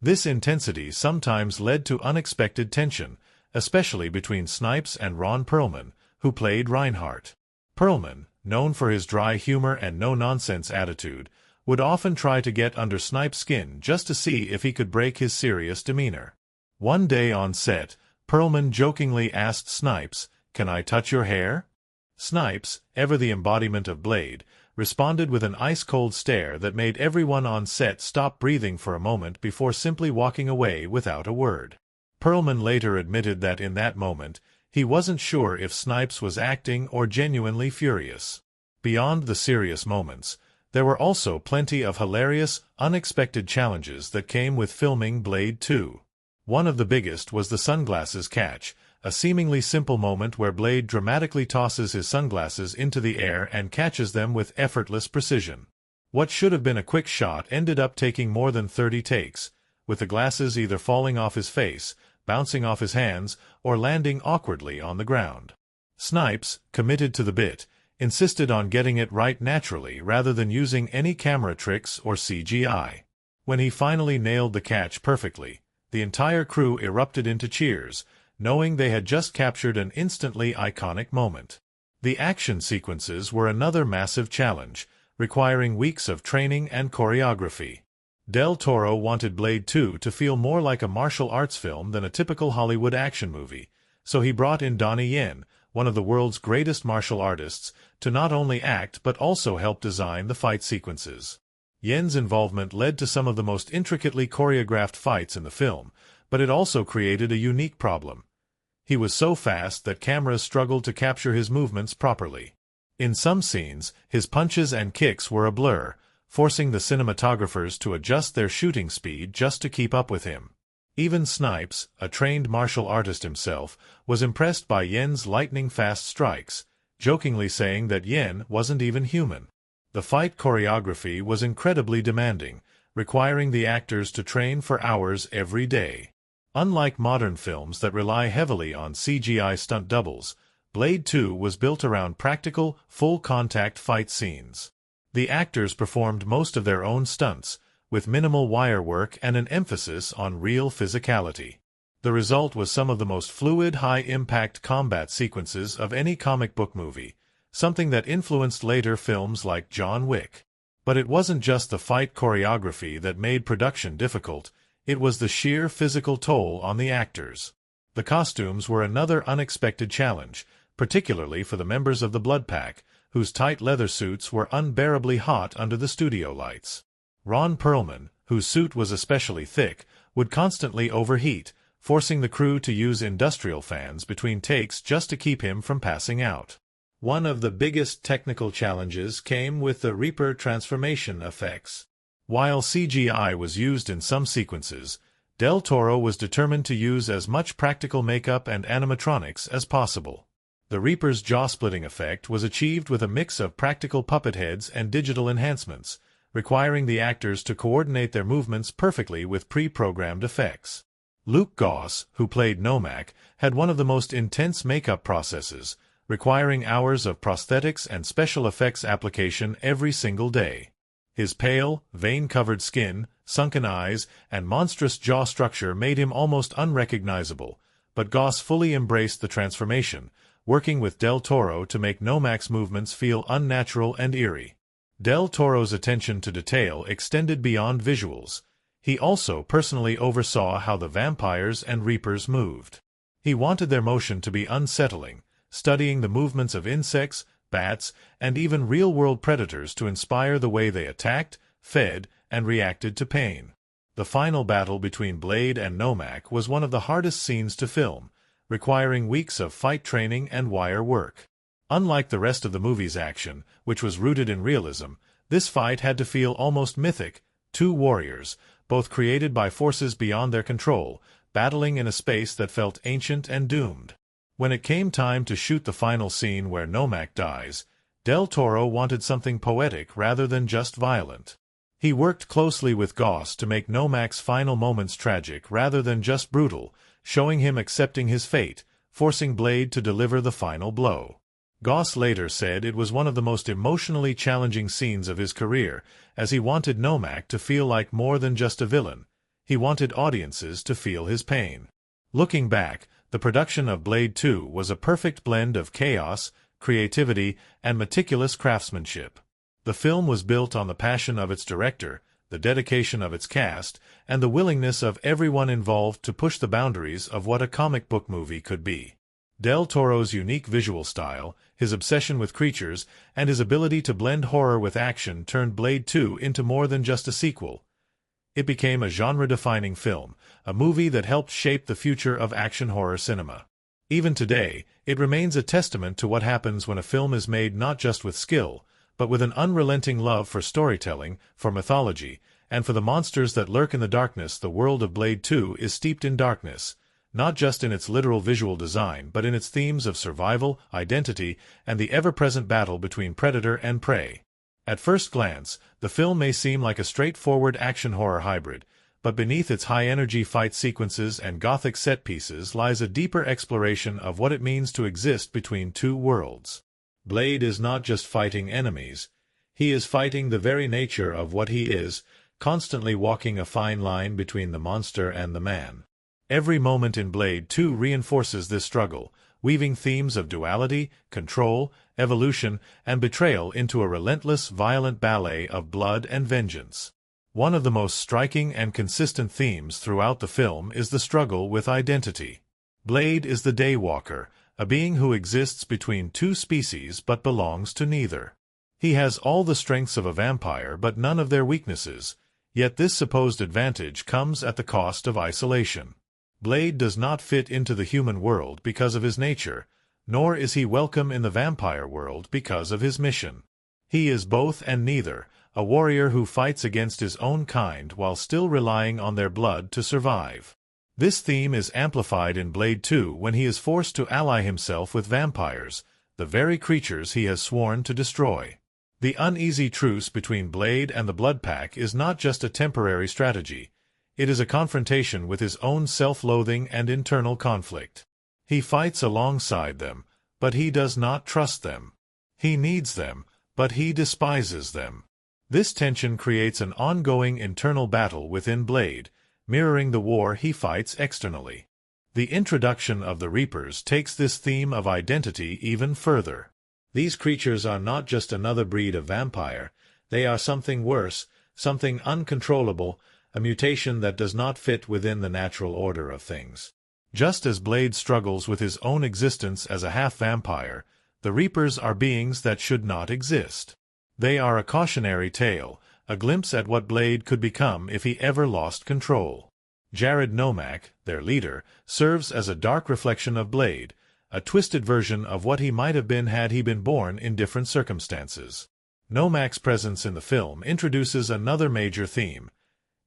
This intensity sometimes led to unexpected tension, especially between Snipes and Ron Perlman, who played Reinhardt. Perlman, known for his dry humor and no-nonsense attitude, would often try to get under Snipes' skin just to see if he could break his serious demeanor. One day on set, Perlman jokingly asked Snipes, "Can I touch your hair?" Snipes, ever the embodiment of Blade, responded with an ice-cold stare that made everyone on set stop breathing for a moment before simply walking away without a word. Perlman later admitted that in that moment, he wasn't sure if Snipes was acting or genuinely furious. Beyond the serious moments, there were also plenty of hilarious, unexpected challenges that came with filming Blade 2. One of the biggest was the sunglasses catch, a seemingly simple moment where Blade dramatically tosses his sunglasses into the air and catches them with effortless precision. What should have been a quick shot ended up taking more than 30 takes, with the glasses either falling off his face, bouncing off his hands, or landing awkwardly on the ground. Snipes, committed to the bit, insisted on getting it right naturally rather than using any camera tricks or CGI. When he finally nailed the catch perfectly, the entire crew erupted into cheers, knowing they had just captured an instantly iconic moment. The action sequences were another massive challenge, requiring weeks of training and choreography. Del Toro wanted Blade 2 to feel more like a martial arts film than a typical Hollywood action movie, so he brought in Donnie Yen, one of the world's greatest martial artists, to not only act but also help design the fight sequences. Yen's involvement led to some of the most intricately choreographed fights in the film, but it also created a unique problem. He was so fast that cameras struggled to capture his movements properly. In some scenes, his punches and kicks were a blur, forcing the cinematographers to adjust their shooting speed just to keep up with him. Even Snipes, a trained martial artist himself, was impressed by Yen's lightning-fast strikes, jokingly saying that Yen wasn't even human. The fight choreography was incredibly demanding, requiring the actors to train for hours every day. Unlike modern films that rely heavily on CGI stunt doubles, Blade 2 was built around practical, full-contact fight scenes. The actors performed most of their own stunts, with minimal wire work and an emphasis on real physicality. The result was some of the most fluid, high-impact combat sequences of any comic book movie, something that influenced later films like John Wick. But it wasn't just the fight choreography that made production difficult, it was the sheer physical toll on the actors. The costumes were another unexpected challenge, particularly for the members of the Blood Pack, whose tight leather suits were unbearably hot under the studio lights. Ron Perlman, whose suit was especially thick, would constantly overheat, forcing the crew to use industrial fans between takes just to keep him from passing out. One of the biggest technical challenges came with the Reaper transformation effects. While CGI was used in some sequences, Del Toro was determined to use as much practical makeup and animatronics as possible. The Reaper's jaw-splitting effect was achieved with a mix of practical puppet heads and digital enhancements, requiring the actors to coordinate their movements perfectly with pre-programmed effects. Luke Goss, who played Nomak, had one of the most intense makeup processes, requiring hours of prosthetics and special effects application every single day. His pale, vein-covered skin, sunken eyes, and monstrous jaw structure made him almost unrecognizable, but Goss fully embraced the transformation, working with Del Toro to make Nomak's movements feel unnatural and eerie. Del Toro's attention to detail extended beyond visuals. He also personally oversaw how the vampires and Reapers moved. He wanted their motion to be unsettling, studying the movements of insects, bats, and even real-world predators to inspire the way they attacked, fed, and reacted to pain. The final battle between Blade and Nomak was one of the hardest scenes to film, requiring weeks of fight training and wire work. Unlike the rest of the movie's action, which was rooted in realism, this fight had to feel almost mythic. Two warriors, both created by forces beyond their control, battling in a space that felt ancient and doomed. When it came time to shoot the final scene where Nomak dies, Del Toro wanted something poetic rather than just violent. He worked closely with Goss to make Nomak's final moments tragic rather than just brutal, showing him accepting his fate, forcing Blade to deliver the final blow. Goss later said it was one of the most emotionally challenging scenes of his career, as he wanted Nomak to feel like more than just a villain. He wanted audiences to feel his pain. Looking back, the production of Blade 2 was a perfect blend of chaos, creativity, and meticulous craftsmanship. The film was built on the passion of its director, the dedication of its cast, and the willingness of everyone involved to push the boundaries of what a comic book movie could be. Del Toro's unique visual style, his obsession with creatures, and his ability to blend horror with action turned Blade 2 into more than just a sequel. It became a genre-defining film, a movie that helped shape the future of action horror cinema. Even today, it remains a testament to what happens when a film is made not just with skill, but with an unrelenting love for storytelling, for mythology, and for the monsters that lurk in the darkness. The world of Blade 2 is steeped in darkness, not just in its literal visual design but in its themes of survival, identity, and the ever-present battle between predator and prey. At first glance, the film may seem like a straightforward action-horror hybrid, but beneath its high-energy fight sequences and gothic set-pieces lies a deeper exploration of what it means to exist between two worlds. Blade is not just fighting enemies. He is fighting the very nature of what he is, constantly walking a fine line between the monster and the man. Every moment in Blade 2 reinforces this struggle, weaving themes of duality, control, evolution, and betrayal into a relentless, violent ballet of blood and vengeance. One of the most striking and consistent themes throughout the film is the struggle with identity. Blade is the Daywalker, a being who exists between two species but belongs to neither. He has all the strengths of a vampire but none of their weaknesses, yet this supposed advantage comes at the cost of isolation. Blade does not fit into the human world because of his nature, nor is he welcome in the vampire world because of his mission. He is both and neither, a warrior who fights against his own kind while still relying on their blood to survive. This theme is amplified in Blade 2 when he is forced to ally himself with vampires, the very creatures he has sworn to destroy. The uneasy truce between Blade and the Blood Pack is not just a temporary strategy. It is a confrontation with his own self-loathing and internal conflict. He fights alongside them, but he does not trust them. He needs them, but he despises them. This tension creates an ongoing internal battle within Blade, mirroring the war he fights externally. The introduction of the Reapers takes this theme of identity even further. These creatures are not just another breed of vampire, they are something worse, something uncontrollable, a mutation that does not fit within the natural order of things. Just as Blade struggles with his own existence as a half-vampire, the Reapers are beings that should not exist. They are a cautionary tale, a glimpse at what Blade could become if he ever lost control. Jared Nomak, their leader, serves as a dark reflection of Blade, a twisted version of what he might have been had he been born in different circumstances. Nomak's presence in the film introduces another major theme: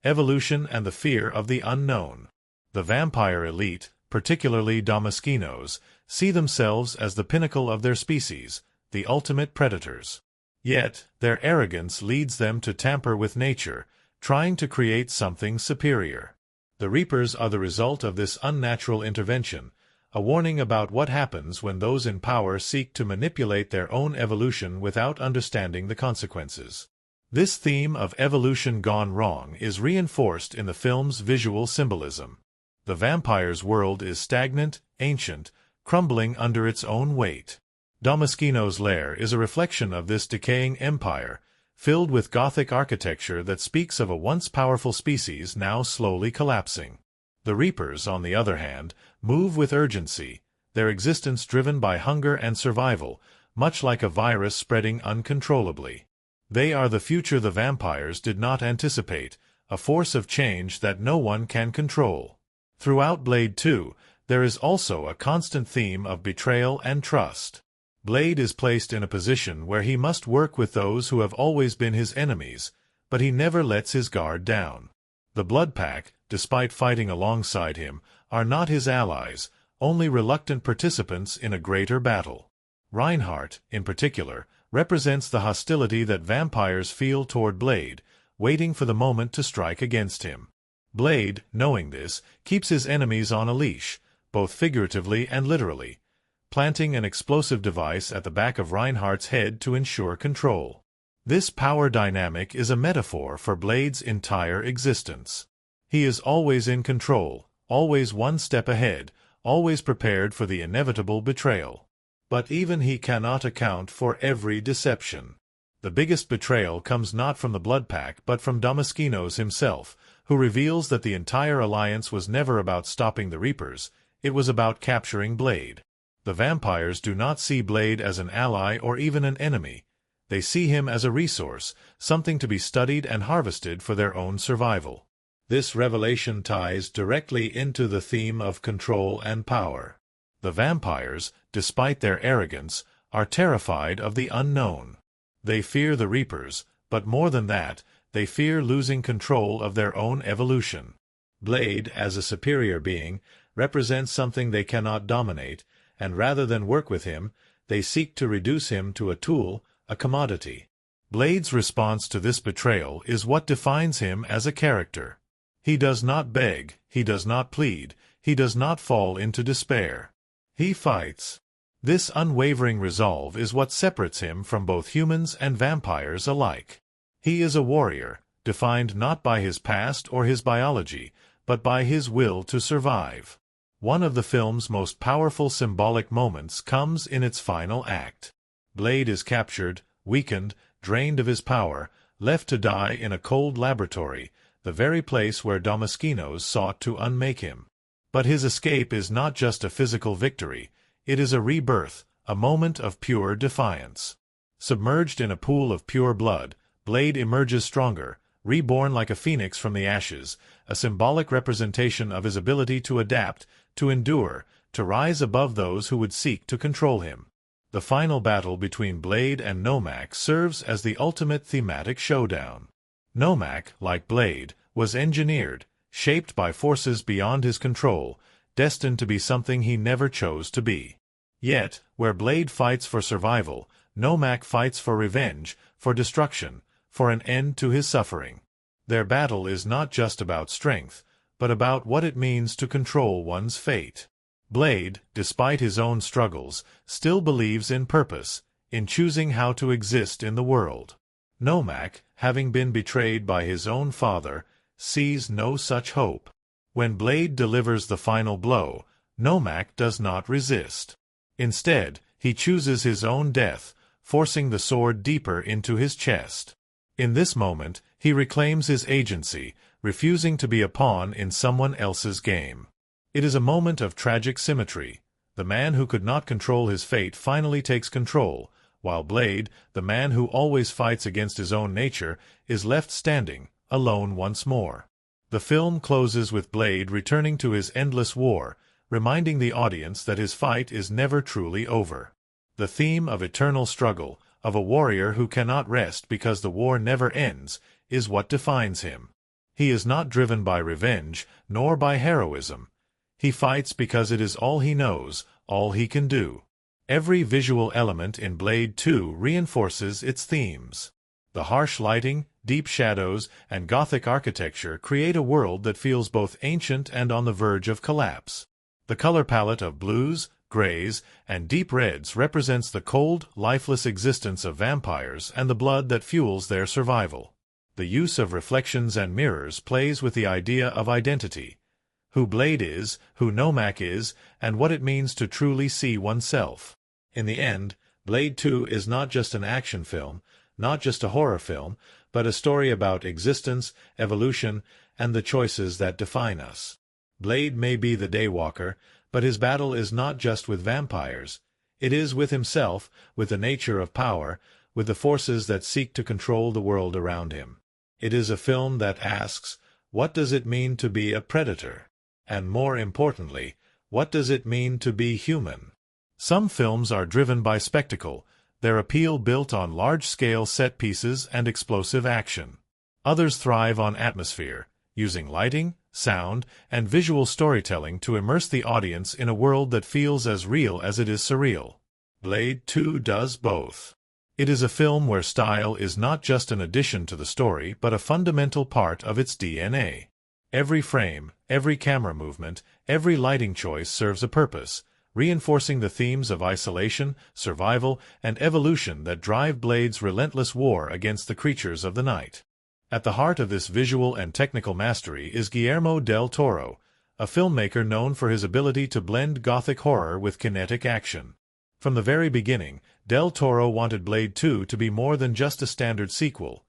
evolution and the fear of the unknown. The vampire elite, particularly Damaskinos, see themselves as the pinnacle of their species, the ultimate predators. Yet, their arrogance leads them to tamper with nature, trying to create something superior. The Reapers are the result of this unnatural intervention, a warning about what happens when those in power seek to manipulate their own evolution without understanding the consequences. This theme of evolution gone wrong is reinforced in the film's visual symbolism. The vampire's world is stagnant, ancient, crumbling under its own weight. Damaskino's lair is a reflection of this decaying empire, filled with Gothic architecture that speaks of a once powerful species now slowly collapsing. The Reapers, on the other hand, move with urgency, their existence driven by hunger and survival, much like a virus spreading uncontrollably. They are the future the vampires did not anticipate, a force of change that no one can control. Throughout Blade 2, there is also a constant theme of betrayal and trust. Blade is placed in a position where he must work with those who have always been his enemies, but he never lets his guard down. The Blood Pack, despite fighting alongside him, are not his allies, only reluctant participants in a greater battle. Reinhardt, in particular, represents the hostility that vampires feel toward Blade, waiting for the moment to strike against him. Blade, knowing this, keeps his enemies on a leash, both figuratively and literally, planting an explosive device at the back of Reinhardt's head to ensure control. This power dynamic is a metaphor for Blade's entire existence. He is always in control, always one step ahead, always prepared for the inevitable betrayal. But even he cannot account for every deception. The biggest betrayal comes not from the Blood Pack but from Damaskinos himself, who reveals that the entire alliance was never about stopping the Reapers, it was about capturing Blade. The vampires do not see Blade as an ally or even an enemy. They see him as a resource, something to be studied and harvested for their own survival. This revelation ties directly into the theme of control and power. The vampires, despite their arrogance, are terrified of the unknown. They fear the Reapers, but more than that, they fear losing control of their own evolution. Blade, as a superior being, represents something they cannot dominate, and rather than work with him, they seek to reduce him to a tool, a commodity. Blade's response to this betrayal is what defines him as a character. He does not beg, he does not plead, he does not fall into despair. He fights. This unwavering resolve is what separates him from both humans and vampires alike. He is a warrior, defined not by his past or his biology, but by his will to survive. One of the film's most powerful symbolic moments comes in its final act. Blade is captured, weakened, drained of his power, left to die in a cold laboratory, the very place where Damaskinos sought to unmake him. But his escape is not just a physical victory, it is a rebirth, a moment of pure defiance. Submerged in a pool of pure blood, Blade emerges stronger, reborn like a phoenix from the ashes, a symbolic representation of his ability to adapt, to endure, to rise above those who would seek to control him. The final battle between Blade and Nomak serves as the ultimate thematic showdown. Nomak, like Blade, was engineered, shaped by forces beyond his control, destined to be something he never chose to be. Yet, where Blade fights for survival, Nomak fights for revenge, for destruction, for an end to his suffering. Their battle is not just about strength, but about what it means to control one's fate. Blade, despite his own struggles, still believes in purpose, in choosing how to exist in the world. Nomak, having been betrayed by his own father, sees no such hope. When Blade delivers the final blow, Nomak does not resist. Instead, he chooses his own death, forcing the sword deeper into his chest. In this moment, he reclaims his agency, refusing to be a pawn in someone else's game. It is a moment of tragic symmetry. The man who could not control his fate finally takes control, while Blade, the man who always fights against his own nature, is left standing, alone once more. The film closes with Blade returning to his endless war, reminding the audience that his fight is never truly over. The theme of eternal struggle, of a warrior who cannot rest because the war never ends, is what defines him. He is not driven by revenge, nor by heroism. He fights because it is all he knows, all he can do. Every visual element in Blade 2 reinforces its themes. The harsh lighting, deep shadows, and Gothic architecture create a world that feels both ancient and on the verge of collapse. The color palette of blues, grays, and deep reds represents the cold, lifeless existence of vampires and the blood that fuels their survival. The use of reflections and mirrors plays with the idea of identity. Who Blade is, who Nomak is, and what it means to truly see oneself. In the end, Blade 2 is not just an action film, not just a horror film, but a story about existence, evolution, and the choices that define us. Blade may be the daywalker, but his battle is not just with vampires. It is with himself, with the nature of power, with the forces that seek to control the world around him. It is a film that asks, what does it mean to be a predator? And more importantly, what does it mean to be human? Some films are driven by spectacle, their appeal built on large-scale set pieces and explosive action. Others thrive on atmosphere, using lighting, sound, and visual storytelling to immerse the audience in a world that feels as real as it is surreal. Blade 2 does both. It is a film where style is not just an addition to the story but a fundamental part of its DNA. Every frame, every camera movement, every lighting choice serves a purpose, reinforcing the themes of isolation, survival, and evolution that drive Blade's relentless war against the creatures of the night. At the heart of this visual and technical mastery is Guillermo del Toro, a filmmaker known for his ability to blend Gothic horror with kinetic action. From the very beginning, Del Toro wanted Blade 2 to be more than just a standard sequel.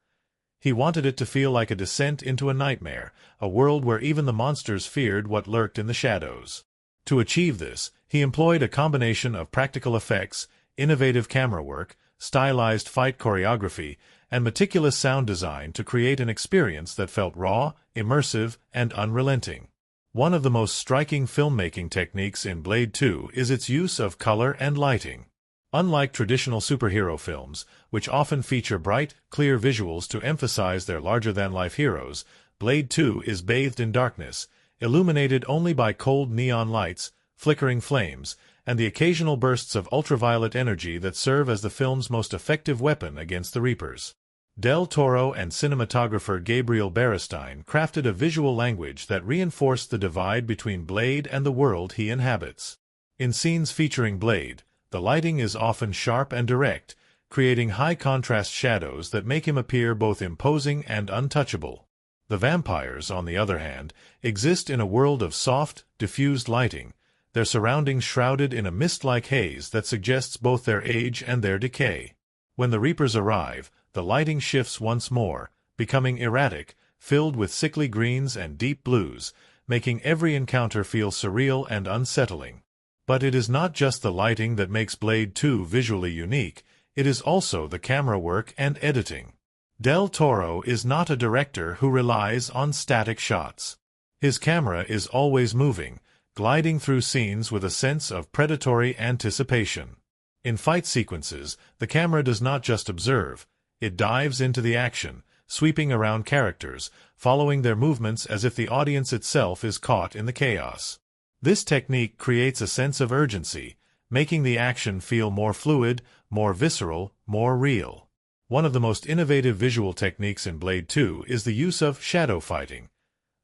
He wanted it to feel like a descent into a nightmare, a world where even the monsters feared what lurked in the shadows. To achieve this, he employed a combination of practical effects, innovative camera work, stylized fight choreography, and meticulous sound design to create an experience that felt raw, immersive, and unrelenting. One of the most striking filmmaking techniques in Blade 2 is its use of color and lighting. Unlike traditional superhero films, which often feature bright, clear visuals to emphasize their larger-than-life heroes, Blade 2 is bathed in darkness, illuminated only by cold neon lights, flickering flames, and the occasional bursts of ultraviolet energy that serve as the film's most effective weapon against the Reapers. Del Toro and cinematographer Gabriel Beristain crafted a visual language that reinforced the divide between Blade and the world he inhabits. In scenes featuring Blade, the lighting is often sharp and direct, creating high-contrast shadows that make him appear both imposing and untouchable. The vampires, on the other hand, exist in a world of soft, diffused lighting, their surroundings shrouded in a mist-like haze that suggests both their age and their decay. When the Reapers arrive, the lighting shifts once more, becoming erratic, filled with sickly greens and deep blues, making every encounter feel surreal and unsettling. But it is not just the lighting that makes Blade 2 visually unique, it is also the camera work and editing. Del Toro is not a director who relies on static shots. His camera is always moving, gliding through scenes with a sense of predatory anticipation. In fight sequences, the camera does not just observe, it dives into the action, sweeping around characters, following their movements as if the audience itself is caught in the chaos. This technique creates a sense of urgency, making the action feel more fluid, more visceral, more real. One of the most innovative visual techniques in Blade 2 is the use of shadow fighting,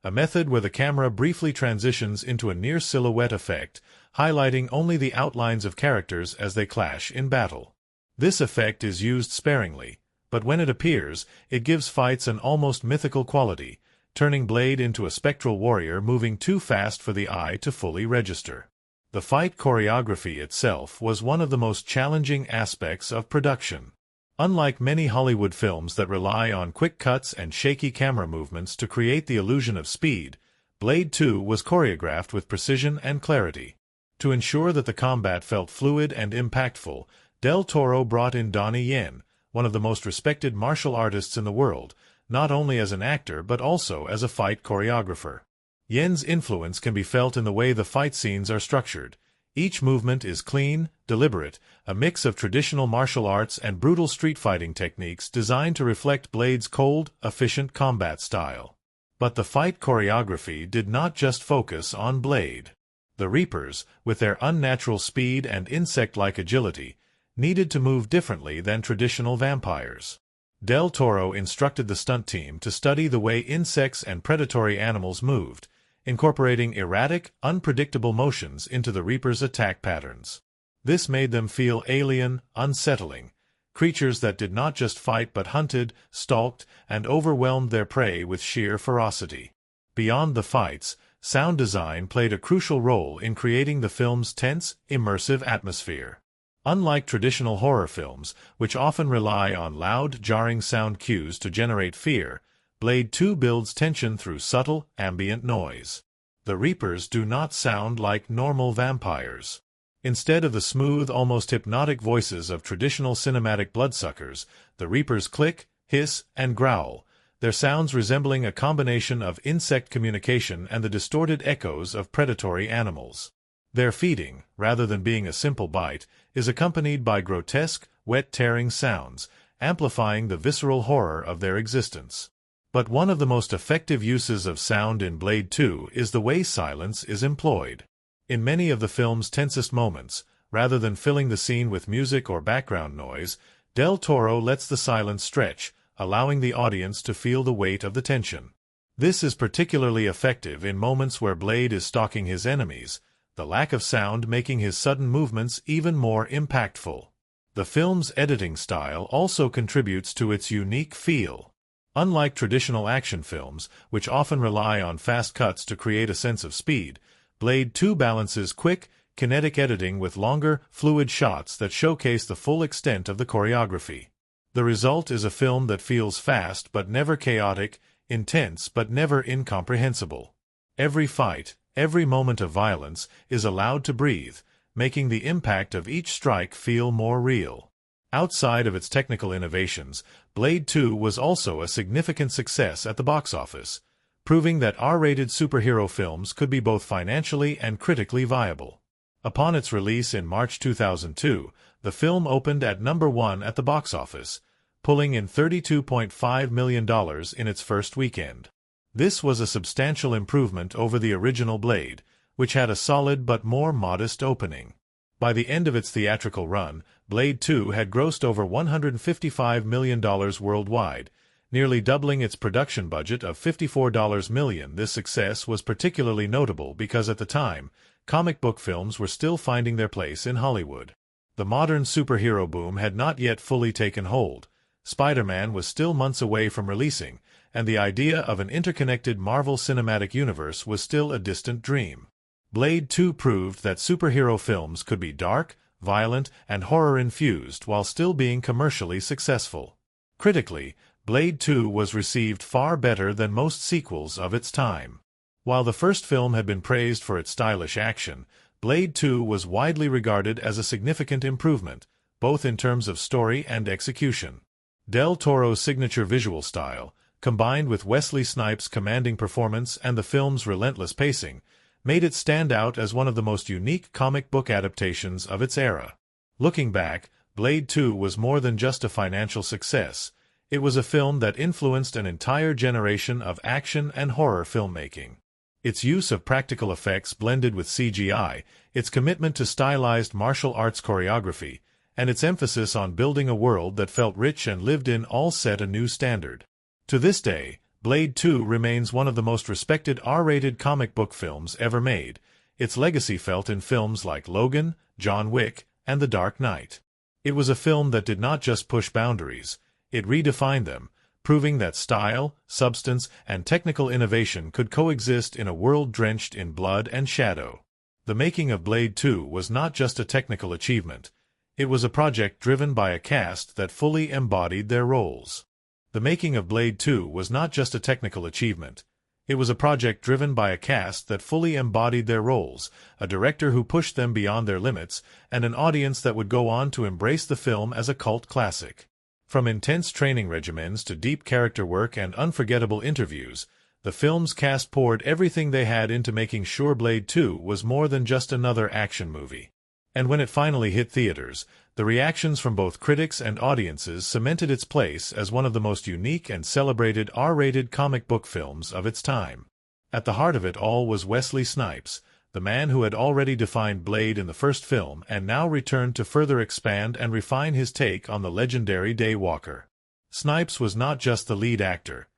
a method where the camera briefly transitions into a near silhouette effect, highlighting only the outlines of characters as they clash in battle. This effect is used sparingly, but when it appears, it gives fights an almost mythical quality, turning Blade into a spectral warrior moving too fast for the eye to fully register. The fight choreography itself was one of the most challenging aspects of production. Unlike many Hollywood films that rely on quick cuts and shaky camera movements to create the illusion of speed, Blade 2 was choreographed with precision and clarity. To ensure that the combat felt fluid and impactful, Del Toro brought in Donnie Yen, one of the most respected martial artists in the world, not only as an actor but also as a fight choreographer. Yen's influence can be felt in the way the fight scenes are structured. Each movement is clean, deliberate, a mix of traditional martial arts and brutal street fighting techniques designed to reflect Blade's cold, efficient combat style. But the fight choreography did not just focus on Blade. The Reapers, with their unnatural speed and insect-like agility, needed to move differently than traditional vampires. Del Toro instructed the stunt team to study the way insects and predatory animals moved, incorporating erratic, unpredictable motions into the Reapers' attack patterns. This made them feel alien, unsettling, creatures that did not just fight but hunted, stalked, and overwhelmed their prey with sheer ferocity. Beyond the fights, sound design played a crucial role in creating the film's tense, immersive atmosphere. Unlike traditional horror films, which often rely on loud, jarring sound cues to generate fear, Blade 2 builds tension through subtle, ambient noise. The Reapers do not sound like normal vampires. Instead of the smooth, almost hypnotic voices of traditional cinematic bloodsuckers, the Reapers click, hiss, and growl, their sounds resembling a combination of insect communication and the distorted echoes of predatory animals. Their feeding, rather than being a simple bite, is accompanied by grotesque, wet-tearing sounds, amplifying the visceral horror of their existence. But one of the most effective uses of sound in Blade 2 is the way silence is employed. In many of the film's tensest moments, rather than filling the scene with music or background noise, Del Toro lets the silence stretch, allowing the audience to feel the weight of the tension. This is particularly effective in moments where Blade is stalking his enemies, the lack of sound making his sudden movements even more impactful. The film's editing style also contributes to its unique feel. Unlike traditional action films, which often rely on fast cuts to create a sense of speed, Blade 2 balances quick, kinetic editing with longer, fluid shots that showcase the full extent of the choreography. The result is a film that feels fast but never chaotic, intense but never incomprehensible. Every fight, every moment of violence, is allowed to breathe, making the impact of each strike feel more real. Outside of its technical innovations, Blade 2 was also a significant success at the box office, proving that R-rated superhero films could be both financially and critically viable. Upon its release in March 2002, the film opened at number 1 at the box office, pulling in $32.5 million in its first weekend. This was a substantial improvement over the original Blade, which had a solid but more modest opening. By the end of its theatrical run, Blade 2 had grossed over $155 million worldwide, nearly doubling its production budget of $54 million. This success was particularly notable because at the time, comic book films were still finding their place in Hollywood. The modern superhero boom had not yet fully taken hold. Spider-Man was still months away from releasing, and the idea of an interconnected Marvel Cinematic Universe was still a distant dream. Blade 2 proved that superhero films could be dark, violent, and horror-infused while still being commercially successful. Critically, Blade 2 was received far better than most sequels of its time. While the first film had been praised for its stylish action, Blade 2 was widely regarded as a significant improvement, both in terms of story and execution. Del Toro's signature visual style, combined with Wesley Snipes' commanding performance and the film's relentless pacing, made it stand out as one of the most unique comic book adaptations of its era. Looking back, Blade 2 was more than just a financial success. It was a film that influenced an entire generation of action and horror filmmaking. Its use of practical effects blended with CGI, its commitment to stylized martial arts choreography, and its emphasis on building a world that felt rich and lived in all set a new standard. To this day, Blade 2 remains one of the most respected R-rated comic book films ever made, its legacy felt in films like Logan, John Wick, and The Dark Knight. It was a film that did not just push boundaries, it redefined them, proving that style, substance, and technical innovation could coexist in a world drenched in blood and shadow. The making of Blade 2 was not just a technical achievement, it was a project driven by a cast that fully embodied their roles. The making of Blade 2 was not just a technical achievement. It was a project driven by a cast that fully embodied their roles, a director who pushed them beyond their limits, and an audience that would go on to embrace the film as a cult classic. From intense training regimens to deep character work and unforgettable interviews, the film's cast poured everything they had into making sure Blade 2 was more than just another action movie. And when it finally hit theaters, the reactions from both critics and audiences cemented its place as one of the most unique and celebrated R-rated comic book films of its time. At the heart of it all was Wesley Snipes, the man who had already defined Blade in the first film and now returned to further expand and refine his take on the legendary Daywalker. Snipes was not just the lead actor.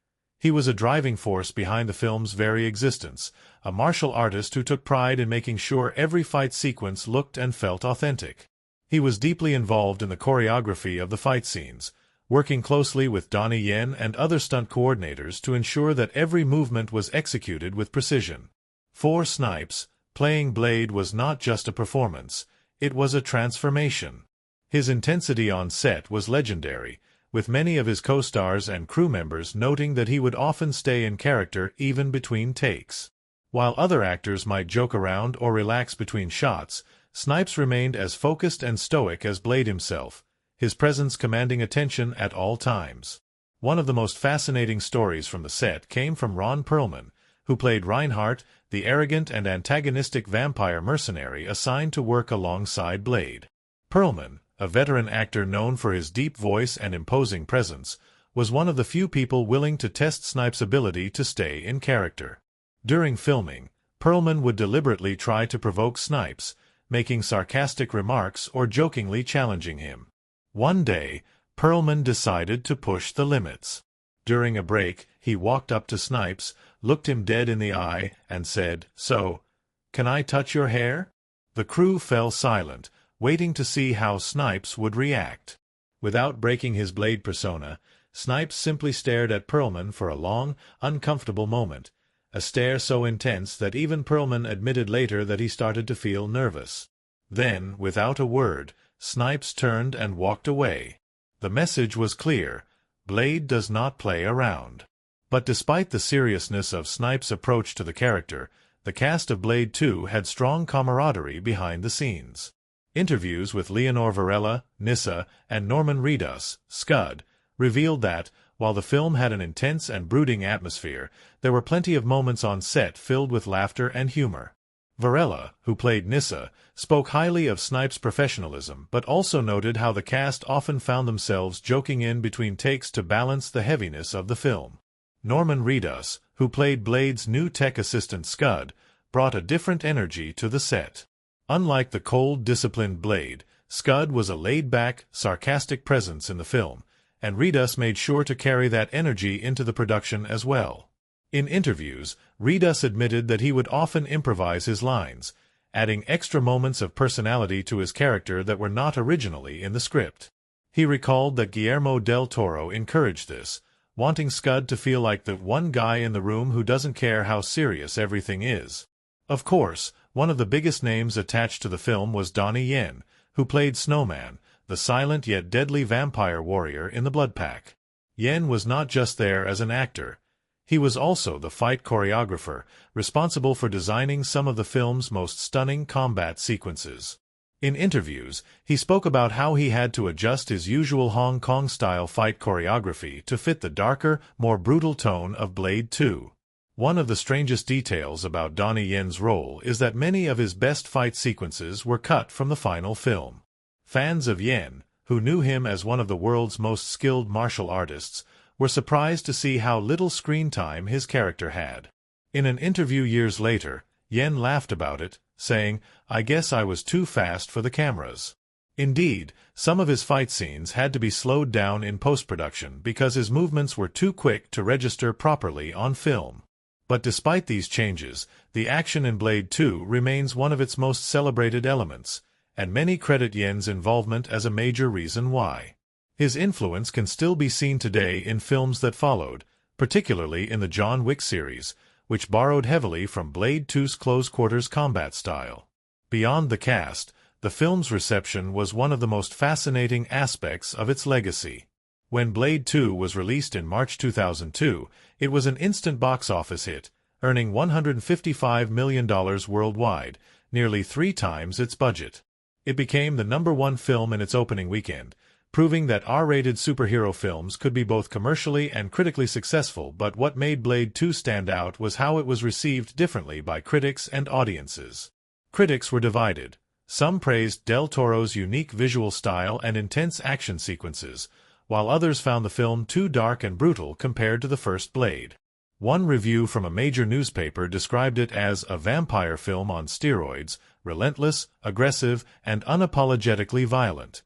He was a driving force behind the film's very existence, a martial artist who took pride in making sure every fight sequence looked and felt authentic. He was deeply involved in the choreography of the fight scenes, working closely with Donnie Yen and other stunt coordinators to ensure that every movement was executed with precision. For Snipes, playing Blade was not just a performance, it was a transformation. His intensity on set was legendary, with many of his co-stars and crew members noting that he would often stay in character even between takes. While other actors might joke around or relax between shots, Snipes remained as focused and stoic as Blade himself, his presence commanding attention at all times. One of the most fascinating stories from the set came from Ron Perlman, who played Reinhardt, the arrogant and antagonistic vampire mercenary assigned to work alongside Blade. Perlman, a veteran actor known for his deep voice and imposing presence, was one of the few people willing to test Snipes' ability to stay in character. During filming, Perlman would deliberately try to provoke Snipes, making sarcastic remarks or jokingly challenging him. One day, Perlman decided to push the limits. During a break, he walked up to Snipes, looked him dead in the eye, and said, "So, can I touch your hair?" The crew fell silent, waiting to see how Snipes would react. Without breaking his Blade persona, Snipes simply stared at Perlman for a long, uncomfortable moment, a stare so intense that even Perlman admitted later that he started to feel nervous. Then, without a word, Snipes turned and walked away. The message was clear: Blade does not play around. But despite the seriousness of Snipes' approach to the character, the cast of Blade 2 had strong camaraderie behind the scenes. Interviews with Leonor Varela, Nyssa, and Norman Reedus, Scud, revealed that, while the film had an intense and brooding atmosphere, there were plenty of moments on set filled with laughter and humor. Varela, who played Nyssa, spoke highly of Snipes' professionalism but also noted how the cast often found themselves joking in between takes to balance the heaviness of the film. Norman Reedus, who played Blade's new tech assistant Scud, brought a different energy to the set. Unlike the cold, disciplined Blade, Scud was a laid-back, sarcastic presence in the film, and Reedus made sure to carry that energy into the production as well. In interviews, Reedus admitted that he would often improvise his lines, adding extra moments of personality to his character that were not originally in the script. He recalled that Guillermo del Toro encouraged this, wanting Scud to feel like the one guy in the room who doesn't care how serious everything is. Of course, one of the biggest names attached to the film was Donnie Yen, who played Snowman, the silent yet deadly vampire warrior in the Blood Pack. Yen was not just there as an actor. He was also the fight choreographer, responsible for designing some of the film's most stunning combat sequences. In interviews, he spoke about how he had to adjust his usual Hong Kong-style fight choreography to fit the darker, more brutal tone of Blade 2. One of the strangest details about Donnie Yen's role is that many of his best fight sequences were cut from the final film. Fans of Yen, who knew him as one of the world's most skilled martial artists, were surprised to see how little screen time his character had. In an interview years later, Yen laughed about it, saying, "I guess I was too fast for the cameras." Indeed, some of his fight scenes had to be slowed down in post-production because his movements were too quick to register properly on film. But despite these changes, the action in Blade 2 remains one of its most celebrated elements, and many credit Yen's involvement as a major reason why. His influence can still be seen today in films that followed, particularly in the John Wick series, which borrowed heavily from Blade 2's close-quarters combat style. Beyond the cast, the film's reception was one of the most fascinating aspects of its legacy. When Blade 2 was released in March 2002, it was an instant box office hit, earning $155 million worldwide, nearly 3 times its budget. It became the #1 film in its opening weekend, proving that R-rated superhero films could be both commercially and critically successful. But what made Blade 2 stand out was how it was received differently by critics and audiences. Critics were divided. Some praised Del Toro's unique visual style and intense action sequences, while others found the film too dark and brutal compared to the first Blade. One review from a major newspaper described it as a vampire film on steroids, relentless, aggressive, and unapologetically violent.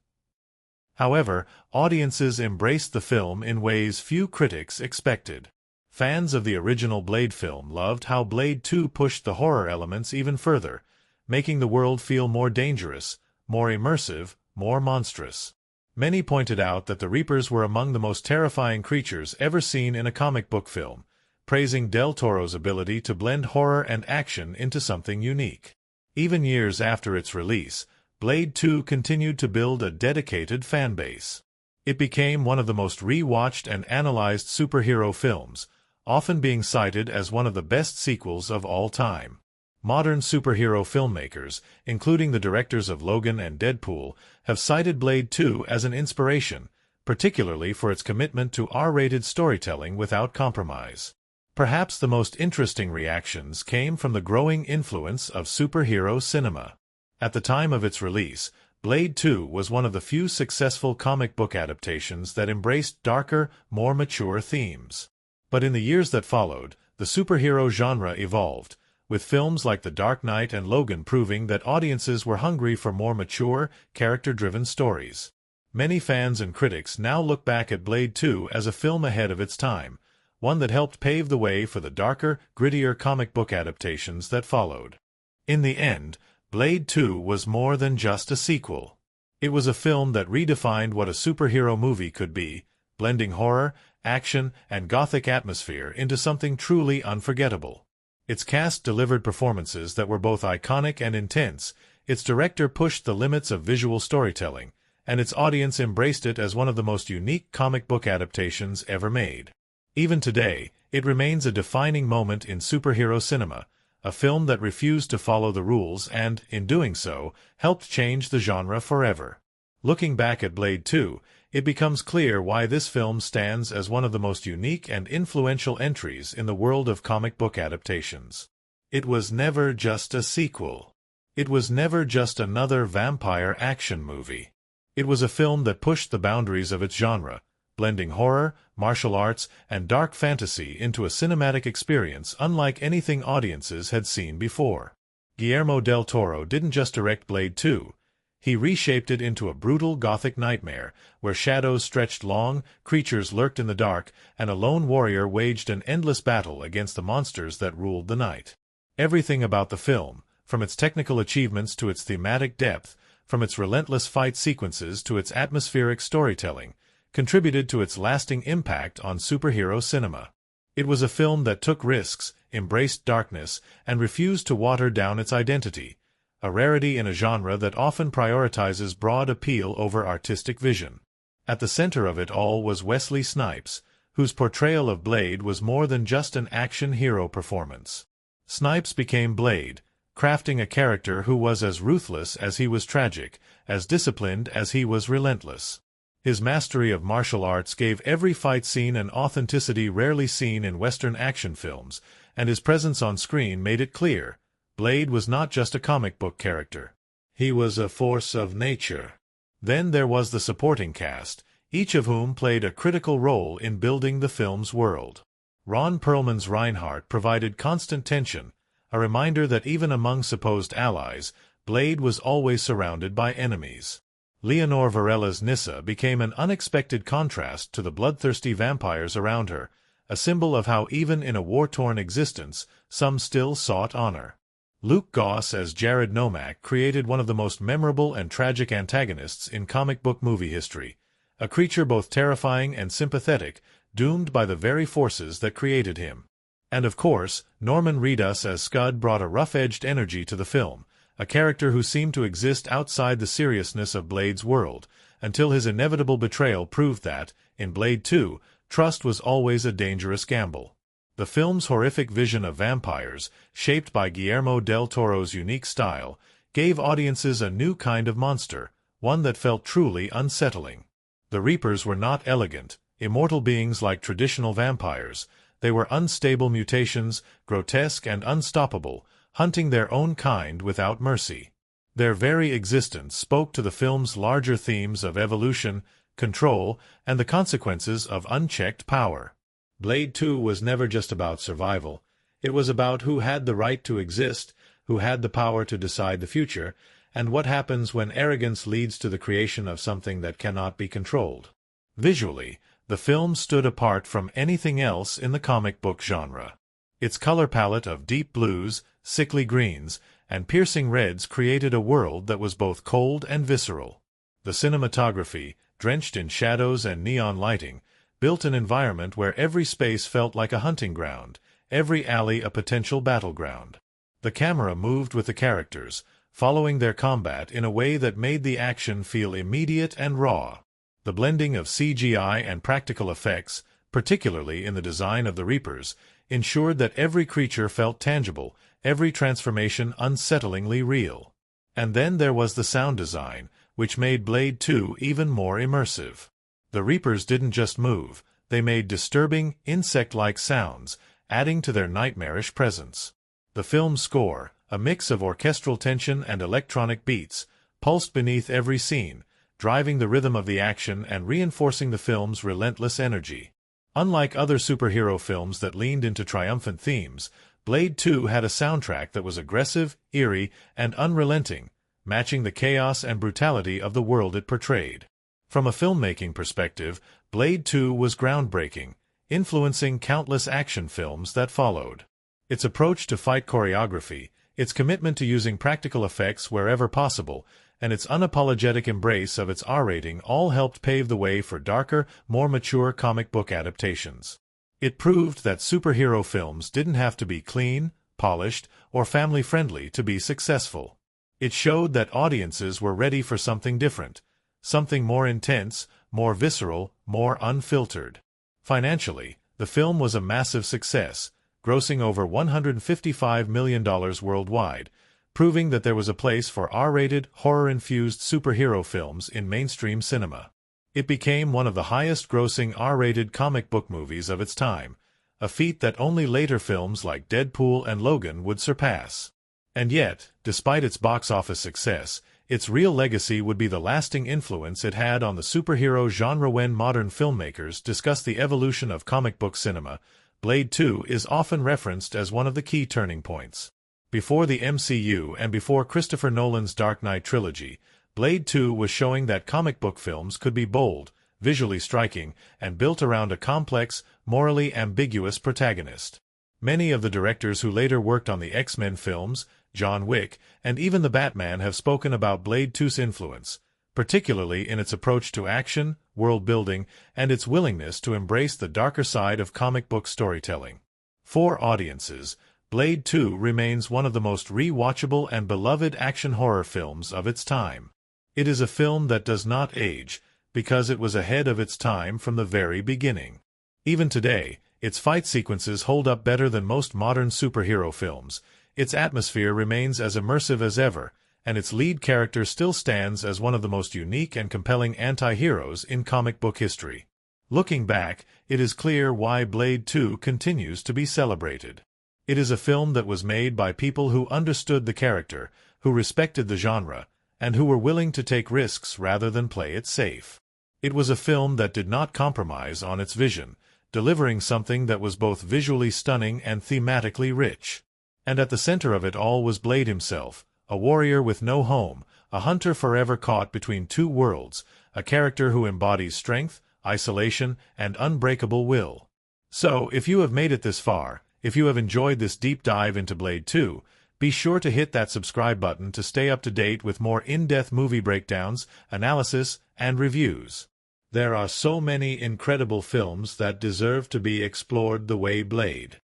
However, audiences embraced the film in ways few critics expected. Fans of the original Blade film loved how Blade 2 pushed the horror elements even further, making the world feel more dangerous, more immersive, more monstrous. Many pointed out that the Reapers were among the most terrifying creatures ever seen in a comic book film, praising Del Toro's ability to blend horror and action into something unique. Even years after its release, Blade 2 continued to build a dedicated fan base. It became one of the most re-watched and analyzed superhero films, often being cited as one of the best sequels of all time. Modern superhero filmmakers, including the directors of Logan and Deadpool, have cited Blade 2 as an inspiration, particularly for its commitment to R-rated storytelling without compromise. Perhaps the most interesting reactions came from the growing influence of superhero cinema. At the time of its release, Blade 2 was one of the few successful comic book adaptations that embraced darker, more mature themes. But in the years that followed, the superhero genre evolved, with films like The Dark Knight and Logan proving that audiences were hungry for more mature, character-driven stories. Many fans and critics now look back at Blade 2 as a film ahead of its time, one that helped pave the way for the darker, grittier comic book adaptations that followed. In the end, Blade 2 was more than just a sequel. It was a film that redefined what a superhero movie could be, blending horror, action, and gothic atmosphere into something truly unforgettable. Its cast delivered performances that were both iconic and intense, its director pushed the limits of visual storytelling, and its audience embraced it as one of the most unique comic book adaptations ever made. Even today, it remains a defining moment in superhero cinema, a film that refused to follow the rules and, in doing so, helped change the genre forever. Looking back at Blade 2, it becomes clear why this film stands as one of the most unique and influential entries in the world of comic book adaptations. It was never just a sequel. It was never just another vampire action movie. It was a film that pushed the boundaries of its genre, blending horror, martial arts, and dark fantasy into a cinematic experience unlike anything audiences had seen before. Guillermo del Toro didn't just direct Blade 2. He reshaped it into a brutal gothic nightmare, where shadows stretched long, creatures lurked in the dark, and a lone warrior waged an endless battle against the monsters that ruled the night. Everything about the film, from its technical achievements to its thematic depth, from its relentless fight sequences to its atmospheric storytelling, contributed to its lasting impact on superhero cinema. It was a film that took risks, embraced darkness, and refused to water down its identity, a rarity in a genre that often prioritizes broad appeal over artistic vision. At the center of it all was Wesley Snipes, whose portrayal of Blade was more than just an action hero performance. Snipes became Blade, crafting a character who was as ruthless as he was tragic, as disciplined as he was relentless. His mastery of martial arts gave every fight scene an authenticity rarely seen in Western action films, and his presence on screen made it clear: Blade was not just a comic book character. He was a force of nature. Then there was the supporting cast, each of whom played a critical role in building the film's world. Ron Perlman's Reinhardt provided constant tension, a reminder that even among supposed allies, Blade was always surrounded by enemies. Leonor Varela's Nyssa became an unexpected contrast to the bloodthirsty vampires around her, a symbol of how even in a war-torn existence, some still sought honor. Luke Goss as Jared Nomak created one of the most memorable and tragic antagonists in comic book movie history, a creature both terrifying and sympathetic, doomed by the very forces that created him. And of course, Norman Reedus as Scud brought a rough-edged energy to the film, a character who seemed to exist outside the seriousness of Blade's world, until his inevitable betrayal proved that, in Blade 2, trust was always a dangerous gamble. The film's horrific vision of vampires, shaped by Guillermo del Toro's unique style, gave audiences a new kind of monster, one that felt truly unsettling. The Reapers were not elegant, immortal beings like traditional vampires. They were unstable mutations, grotesque and unstoppable, hunting their own kind without mercy. Their very existence spoke to the film's larger themes of evolution, control, and the consequences of unchecked power. Blade 2 was never just about survival. It was about who had the right to exist, who had the power to decide the future, and what happens when arrogance leads to the creation of something that cannot be controlled. Visually, the film stood apart from anything else in the comic book genre. Its color palette of deep blues, sickly greens, and piercing reds created a world that was both cold and visceral. The cinematography, drenched in shadows and neon lighting, built an environment where every space felt like a hunting ground, every alley a potential battleground. The camera moved with the characters, following their combat in a way that made the action feel immediate and raw. The blending of CGI and practical effects, particularly in the design of the Reapers, ensured that every creature felt tangible, every transformation unsettlingly real. And then there was the sound design, which made Blade 2 even more immersive. The Reapers didn't just move, they made disturbing, insect-like sounds, adding to their nightmarish presence. The film's score, a mix of orchestral tension and electronic beats, pulsed beneath every scene, driving the rhythm of the action and reinforcing the film's relentless energy. Unlike other superhero films that leaned into triumphant themes, Blade 2 had a soundtrack that was aggressive, eerie, and unrelenting, matching the chaos and brutality of the world it portrayed. From a filmmaking perspective, Blade 2 was groundbreaking, influencing countless action films that followed. Its approach to fight choreography, its commitment to using practical effects wherever possible, and its unapologetic embrace of its R rating all helped pave the way for darker, more mature comic book adaptations. It proved that superhero films didn't have to be clean, polished, or family-friendly to be successful. It showed that audiences were ready for something different, something more intense, more visceral, more unfiltered. Financially, the film was a massive success, grossing over $155 million worldwide, proving that there was a place for R-rated, horror-infused superhero films in mainstream cinema. It became one of the highest-grossing R-rated comic book movies of its time, a feat that only later films like Deadpool and Logan would surpass. And yet, despite its box office success, its real legacy would be the lasting influence it had on the superhero genre. When modern filmmakers discuss the evolution of comic book cinema, Blade 2 is often referenced as one of the key turning points. Before the MCU and before Christopher Nolan's Dark Knight trilogy, Blade 2 was showing that comic book films could be bold, visually striking, and built around a complex, morally ambiguous protagonist. Many of the directors who later worked on the X-Men films, John Wick, and even the Batman have spoken about Blade 2's influence, particularly in its approach to action, world-building, and its willingness to embrace the darker side of comic book storytelling. For audiences, Blade 2 remains one of the most re-watchable and beloved action horror films of its time. It is a film that does not age, because it was ahead of its time from the very beginning. Even today, its fight sequences hold up better than most modern superhero films, its atmosphere remains as immersive as ever, and its lead character still stands as one of the most unique and compelling anti-heroes in comic book history. Looking back, it is clear why Blade 2 continues to be celebrated. It is a film that was made by people who understood the character, who respected the genre, and who were willing to take risks rather than play it safe. It was a film that did not compromise on its vision, delivering something that was both visually stunning and thematically rich. And at the center of it all was Blade himself, a warrior with no home, a hunter forever caught between two worlds, a character who embodies strength, isolation, and unbreakable will. So, if you have made it this far, if you have enjoyed this deep dive into Blade 2, be sure to hit that subscribe button to stay up to date with more in-depth movie breakdowns, analysis, and reviews. There are so many incredible films that deserve to be explored the way Blade